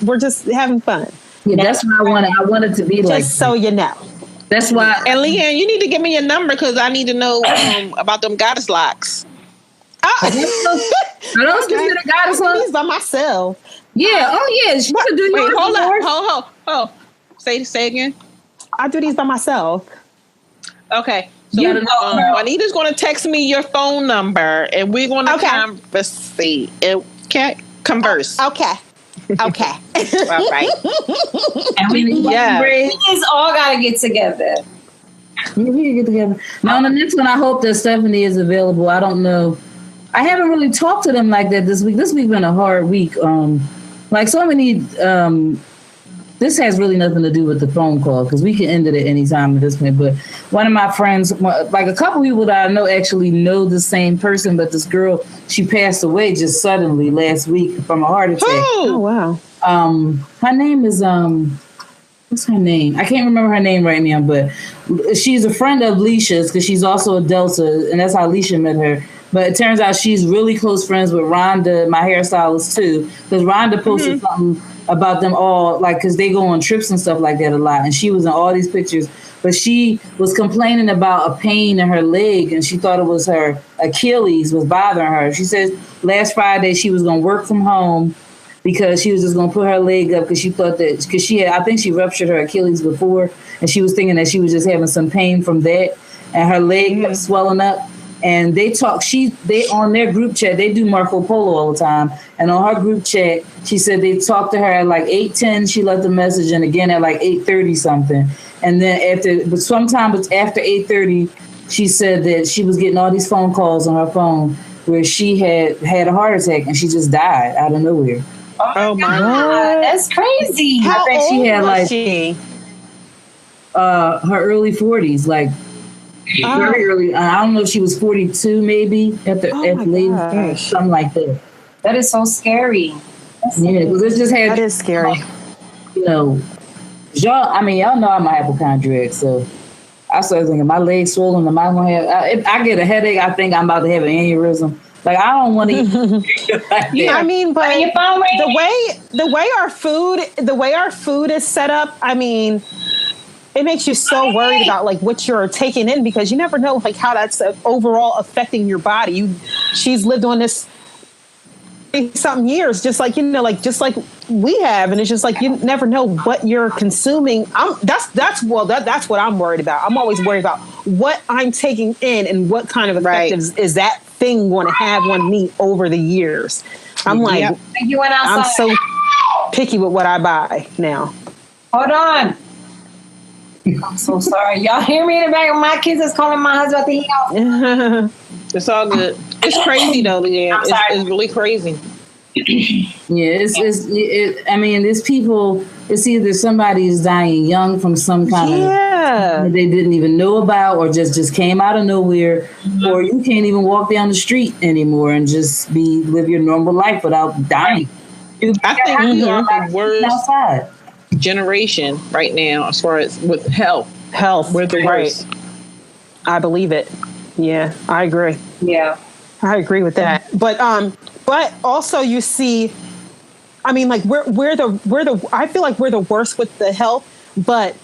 we're just having fun. yeah, that's what I wanted to be like. Just so you know. That's why. And Leanne, you need to give me your number because I need to know about them goddess locks. I don't consider goddess These locks. by myself. Yeah. Oh yeah. She could do Wait, yours. hold yours. up. Hold. Say again. I do these by myself. Okay. So You know her. Juanita's going to text me your phone number and we're going to conversate. Converse. Okay. Okay. All right. And we Yeah. just all got to get together. Yeah, we can get together. Now on the next one, I hope that Stephanie is available. I don't know. I haven't really talked to them like that this week. This week been a hard week. Like so many. This has really nothing to do with the phone call because we can end it at any time at this point. But one of my friends, like a couple people that I know, actually know the same person. But this girl, she passed away just suddenly last week from a heart attack. Oh, wow. Her name is what's her name? I can't remember her name right now, but she's a friend of Leisha's because she's also a Delta, and that's how Leisha met her. But it turns out she's really close friends with Rhonda, my hairstylist, too. Because Rhonda posted something about them all, like, because they go on trips and stuff like that a lot. And she was in all these pictures. But she was complaining about a pain in her leg, and she thought it was her Achilles was bothering her. She says last Friday she was going to work from home. because she was just going to put her leg up because she thought that, because I think she ruptured her Achilles before, and she was thinking that she was just having some pain from that, and her leg kept swelling up. And they on their group chat, they do Marco Polo all the time. And on her group chat, she said they talked to her at like 8:10. She left a message, and again at like 8:30 something. And then sometime after 8:30, she said that she was getting all these phone calls on her phone where she had a heart attack and she just died out of nowhere. Oh my God, that's crazy. I think she had her early 40s, like very early. I don't know if she was 42, maybe at the late, something like that. That is so scary. Because it just had. That is scary. You know, y'all know I'm a hypochondriac, so I started thinking my legs swollen. Am I gonna have? If I get a headache, I think I'm about to have an aneurysm. Like I don't want to eat like that. Yeah, I mean, but the way our food is set up, I mean, it makes you so worried about like what you're taking in, because you never know like how that's overall affecting your body. She's lived on this something years, just like just like we have, and it's just like you never know what you're consuming. That's what I'm worried about. I'm always worried about what I'm taking in and what kind of effect is that thing going to have on me over the years. I'm like, you went outside. I'm so picky with what I buy now. Hold on. I'm so sorry. Y'all hear me in the back? My kids is calling my husband at the house. It's all good. It's crazy though, Leanne. It's really crazy. I mean, there's people. It's either somebody is dying young from some kind of that they didn't even know about, or just came out of nowhere, or you can't even walk down the street anymore and just live your normal life without dying. I think we are the worst generation right now as far as with health. We're the worst. I believe it. Yeah, I agree. Yeah, I agree with that. But also you see, I mean, like I feel like we're the worst with the health, but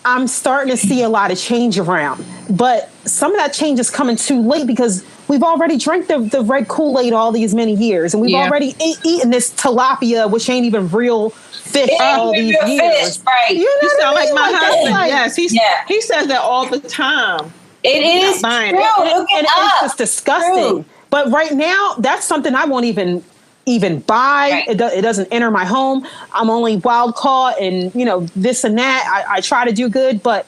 I'm starting to see a lot of change around. But some of that change is coming too late because we've already drank the red Kool-Aid all these many years, and we've already eaten this tilapia, which ain't even real fish all these years. Fish, right? You sound like my husband. Yes, he says that all the time. It is true. It's just disgusting. True. But right now, that's something I won't even buy. Right. It doesn't enter my home. I'm only wild caught and this and that. I try to do good, but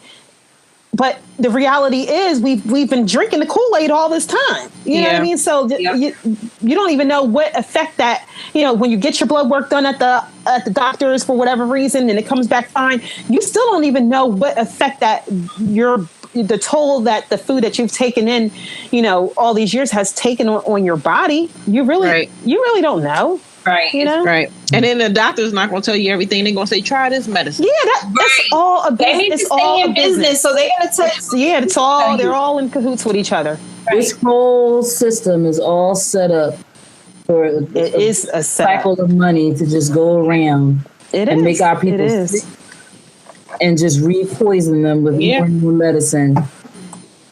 the reality is we've been drinking the Kool-Aid all this time. You know what I mean? So you don't even know what effect that, when you get your blood work done at the doctors for whatever reason and it comes back fine, you still don't even know what effect that the toll that the food that you've taken in, all these years has taken on your body. You really don't know. Right. Right. And then the doctor's not going to tell you everything. They're going to say, try this medicine. Yeah, that's all a business. They need to stay in business. So they're going to tell you. Yeah, they're all in cahoots with each other. Right. This whole system is all set up for a cycle of money to just go around and make our people sick and just re-poison them with more medicine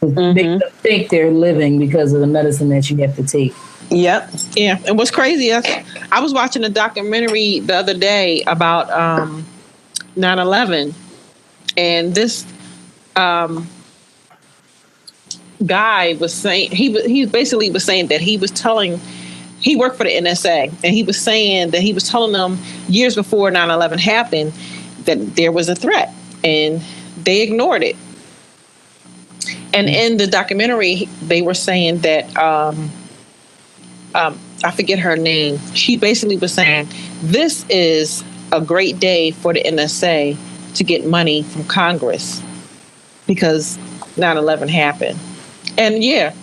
to make them think they're living because of the medicine that you have to take. Yep. Yeah. And what's crazy is I was watching a documentary the other day about 9/11, and this guy was saying he basically was saying that he worked for the NSA, and he was saying that he was telling them years before 9/11 happened that there was a threat, and they ignored it. And in the documentary, they were saying that I forget her name. She basically was saying, this is a great day for the NSA to get money from Congress because 9/11 happened. And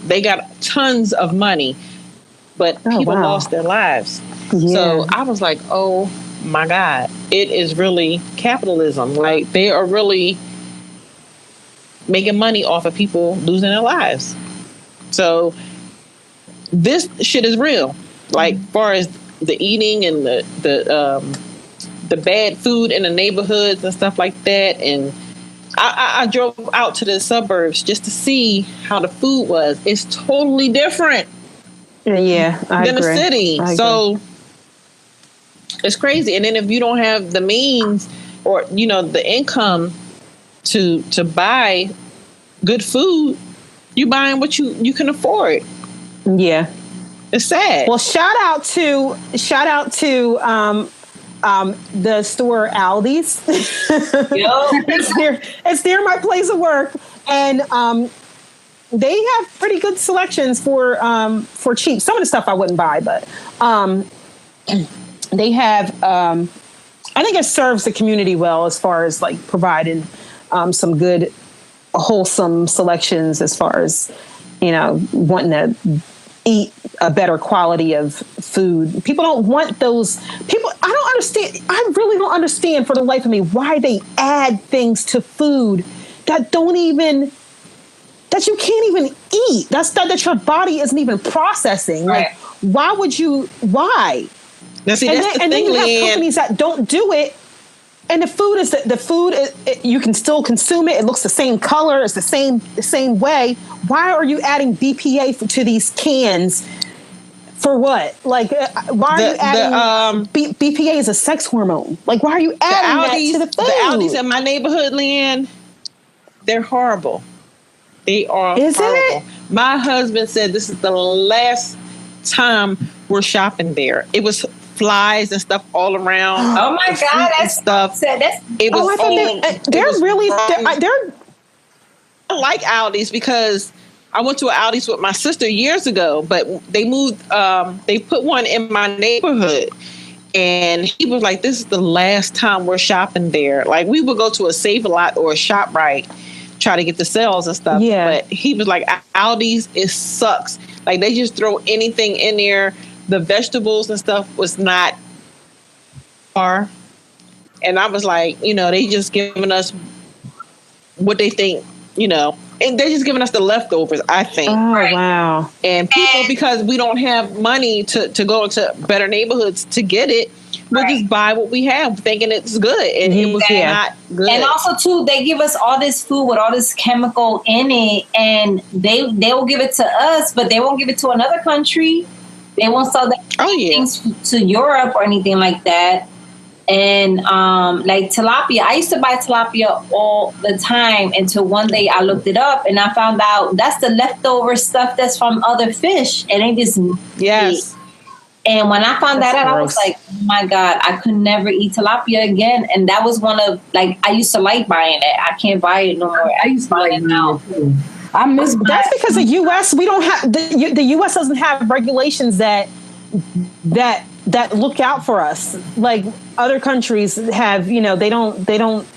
they got tons of money, but people lost their lives. Yeah. So I was like, oh my God, it is really capitalism. Like they are really making money off of people losing their lives. So this shit is real. Like, far as the eating and the bad food in the neighborhoods and stuff like that. And I drove out to the suburbs just to see how the food was. It's totally different. Yeah, I than agree. the city. So It's crazy. And then if you don't have the means or, you know, the income to buy good food, you buying what you can afford. Yeah. It's sad. Well, shout out to the store Aldi's. It's near my place of work, and they have pretty good selections for cheap. Some of the stuff I wouldn't buy, but they have. I think it serves the community well as far as like providing some good, wholesome selections as far as, you know, wanting to eat a better quality of food. People don't want those people. I don't understand. I really don't understand for the life of me why they add things to food that you can't even eat. That's stuff that your body isn't even processing. Right. Like, why would you? Why? Now, see, And then you have companies that don't do it. And the food is you can still consume it. It looks the same color. It's the same way. Why are you adding BPA to these cans? For what? Like, why are you adding BPA is a sex hormone? Like, why are you adding that to the food? The Aldi's in my neighborhood, Leanne, they're horrible. They are horrible. My husband said this is the last time we're shopping there. It was flies and stuff all around. Oh my God, that's stuff. It was. I like Aldi's because I went to an Aldi's with my sister years ago, but they moved. They put one in my neighborhood, and he was like, "This is the last time we're shopping there." Like, we would go to a Save-A-Lot or a ShopRite, try to get the sales and stuff. Yeah. But he was like, "Aldi's, it sucks. Like, they just throw anything in there." The vegetables and stuff was not far. And I was like, you know, they just giving us what they think, you know, and they're just giving us the leftovers, I think. Oh, wow. And people, because we don't have money to go into better neighborhoods to get it, we'll just buy what we have thinking it's good. And it was not good. And also, too, they give us all this food with all this chemical in it, and they will give it to us, but they won't give it to another country. They won't sell things to Europe or anything like that. And like tilapia, I used to buy tilapia all the time until one day I looked it up and I found out that's the leftover stuff that's from other fish. And they just And when I found that out, I was like, oh my God, I could never eat tilapia again. And that was one of, like, I used to like buying it. I can't buy it no more. I used to buy it now. I miss that's because the U.S. we don't have the U.S. doesn't have regulations that look out for us like other countries have. You know, they don't the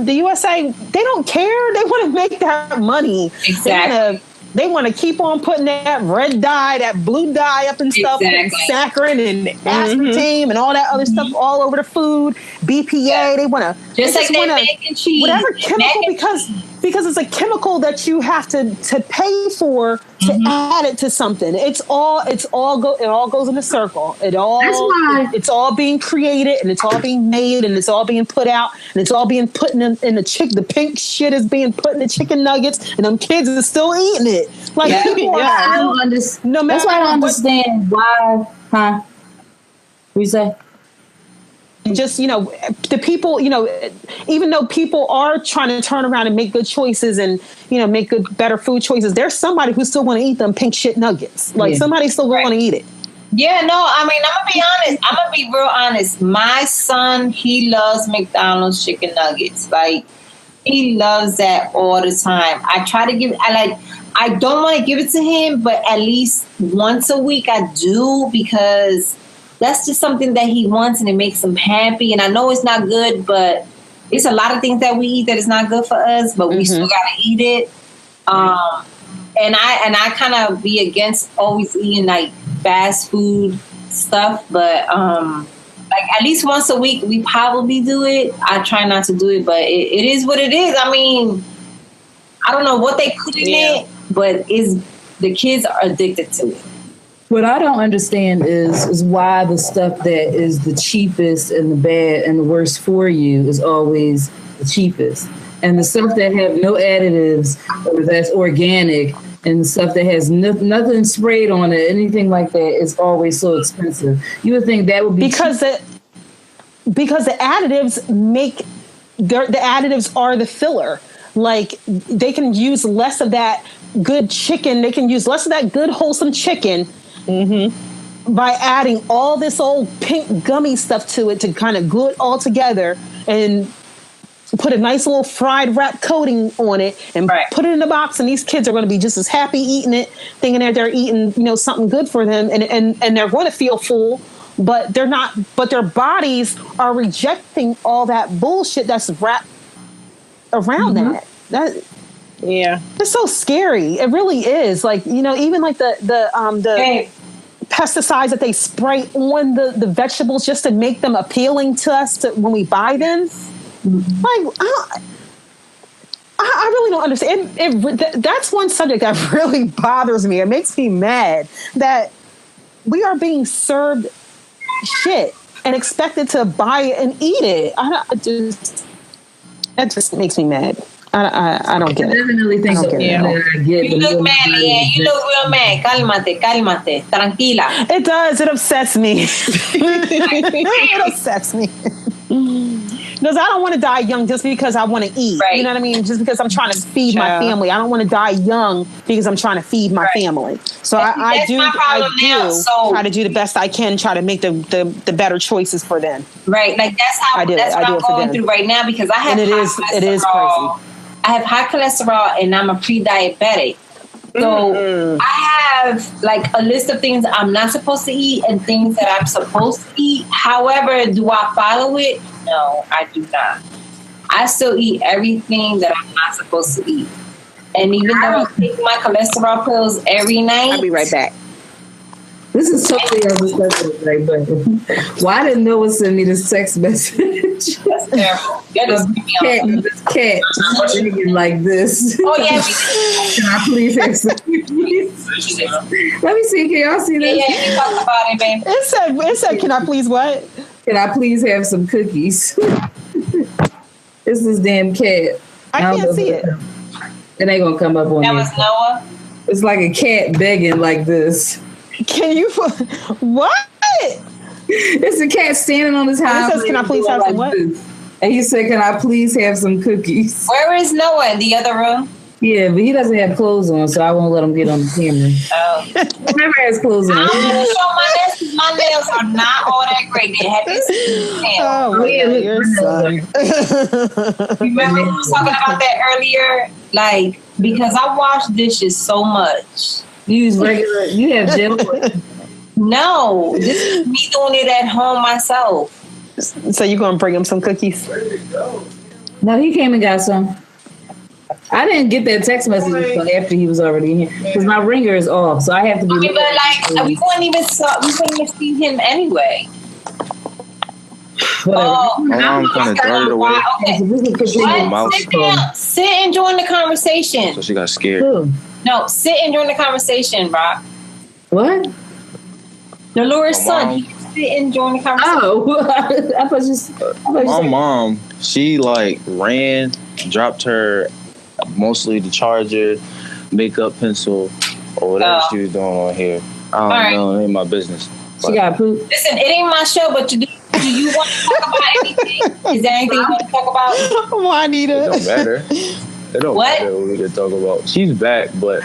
USA, they don't care. They want to make that money. Exactly. They want to keep on putting that red dye, that blue dye up and stuff, and saccharin and aspartame and all that other stuff all over the food. BPA. They want to just like that mac and cheese, whatever chemical, because it's a chemical that you have to pay for to add it to something. It all goes in a circle. It's all being created and it's all being made and it's all being put out and it's all being put in the pink shit is being put in the chicken nuggets and them kids are still eating it. Like people I don't understand. No matter that's why I don't understand why. Huh? What you say? Just, you know, the people, you know, even though people are trying to turn around and make good choices and, you know, make better food choices, there's somebody who still want to eat them pink shit nuggets. Like somebody still want to eat it. Yeah, no, I mean, I'm going to be honest. I'm going to be real honest. My son, he loves McDonald's chicken nuggets. Like, he loves that all the time. I try to I don't want to give it to him, but at least once a week I do, because that's just something that he wants and it makes him happy. And I know it's not good, but it's a lot of things that we eat that is not good for us, but we still got to eat it. And I kind of be against always eating like fast food stuff, but like at least once a week we probably do it. I try not to do it, but it is what it is. I mean, I don't know what they put in it, but the kids are addicted to it. What I don't understand is why the stuff that is the cheapest and the bad and the worst for you is always the cheapest. And the stuff that have no additives or that's organic and stuff that has nothing sprayed on it, anything like that, is always so expensive. You would think that would be because the additives the additives are the filler. Like they can use less of that good chicken. They can use less of that good wholesome chicken by adding all this old pink gummy stuff to it to kind of glue it all together and put a nice little fried wrap coating on it and put it in the box. And these kids are going to be just as happy eating it, thinking that they're eating, something good for them. And they're going to feel full, but they're not, but their bodies are rejecting all that bullshit that's wrapped around that. Yeah. It's so scary. It really is. Like, even like the pesticides that they spray on the vegetables just to make them appealing to us when we buy them. Like, I really don't understand. That's one subject that really bothers me. It makes me mad that we are being served shit and expected to buy it and eat it. That just makes me mad. I don't get it. I definitely think so. You look mad, Leanne. You look real mad. Cálmate, tranquila. It does. It upsets me. It upsets me. Because I don't want to die young just because I want to eat. Right. You know what I mean? Just because I'm trying to feed my family. I don't want to die young because I'm trying to feed my family. So I do try to do the best I can, try to make the better choices for them. Right. Like that's what I'm going through right now because I have it is crazy. I have high cholesterol and I'm a pre-diabetic. So I have like a list of things I'm not supposed to eat and things that I'm supposed to eat. However, do I follow it? No, I do not. I still eat everything that I'm not supposed to eat. And even though I take my cholesterol pills every night. I'll be right back. This is totally unrespectful, right? But why didn't Noah send me this text message? That's terrible. This cat singing like this. Oh yeah. Can I please have some cookies? Let me see. Can y'all see this? Yeah, you talk about it, baby. It said, can I please what? Can I please have some cookies? It's this damn cat. I can't see it. It ain't gonna come up on That there. was Noah. It's like a cat begging like this. Can you? What? It's a cat standing on his hind. It says, "Can I please have some what?" And he said, "Can I please have some cookies?" Where is Noah? In the other room? Yeah, but he doesn't have clothes on, so I won't let him get on the camera. Oh. He never has clothes on. I'm gonna show my nails are not all that great. They have this nails. Oh, yeah, your son. Remember we was talking about that earlier? Like, because I wash dishes so much. You use regular, you have gel? No, this is me doing it at home myself. So you gonna bring him some cookies? No, he came and got some. I didn't get that text message until after he was already in here because my ringer is off, so I have to be. Okay, but like we couldn't even see him anyway. I'm kind of darted away. Okay. Sit and join the conversation. So she got scared. Who? No, sit and join the conversation, Rock. What? Dolores' son. Sit and join the conversation. Oh, I thought you. My mom, she like ran, dropped her mostly the charger, makeup pencil, or whatever she was doing on here. I don't know. It ain't my business. She got poop. Listen, it ain't my show, but do you want to talk about anything? Is there anything you want to talk about? Why, Nita? It don't matter. It don't matter what we can talk about. She's back, but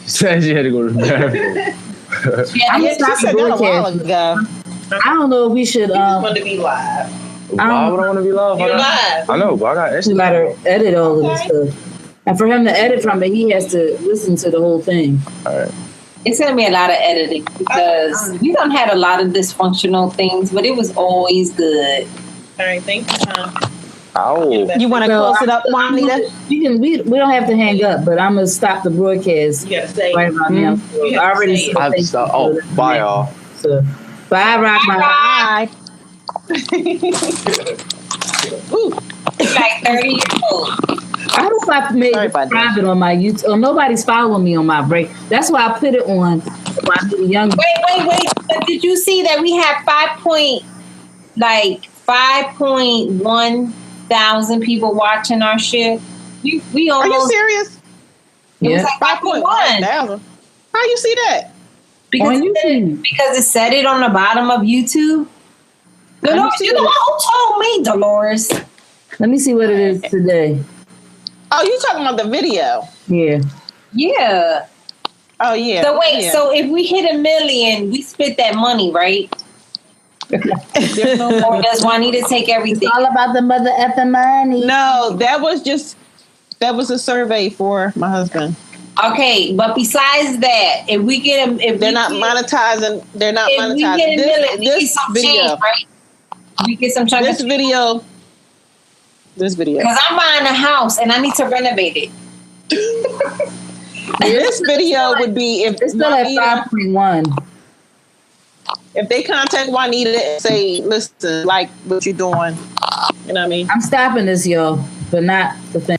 she said she had to go to the bathroom. I don't know if we should. Want to be live? Why would I want to be live? You're live. I know, but I got We Instagram. gotta edit all of this stuff, and for him to edit from it, he has to listen to the whole thing. All right. It's going to be a lot of editing because we done had a lot of dysfunctional things, but it was always good. All right, thank you, Tom. Ow. You want to close it up, Juanita? We don't have to hang up, but I'm gonna stop the broadcast You gotta say. right about now. I already said I have to thank stop. you Oh, for bye, that. y'all. So, bye, Rock. Bye. It's like 30 years old. I hope I made it private on my YouTube. Oh, nobody's following me on my break. That's why I put it on my young. Wait. But did you see that we have 5.1 thousand people watching our shit? We almost. Are you serious? It was Yeah. like 5.1. How you see that? Because On YouTube. because it said it on the bottom of YouTube. Dolores, see you the it. one who told me, Dolores. Let me see what it is today. Oh, you talking about the video? Yeah. Yeah. Oh yeah. So wait, yeah. so if we hit 1 million, we split that money, right? There's no Or does Juanita take everything? It's all about the mother effing money. No, that was a survey for my husband. Okay, but besides that, if we get them, if They're we not get, monetizing. They're not if monetizing we get 1 million, we get this some video. change, right? We get some chunk This of video. This video. because I'm buying a house and I need to renovate it. This video would be if It's still at Juanita, 5.1. if they contact Juanita and say, "Listen, like what you doing," you know what I mean? I'm stopping this, y'all, but not the thing.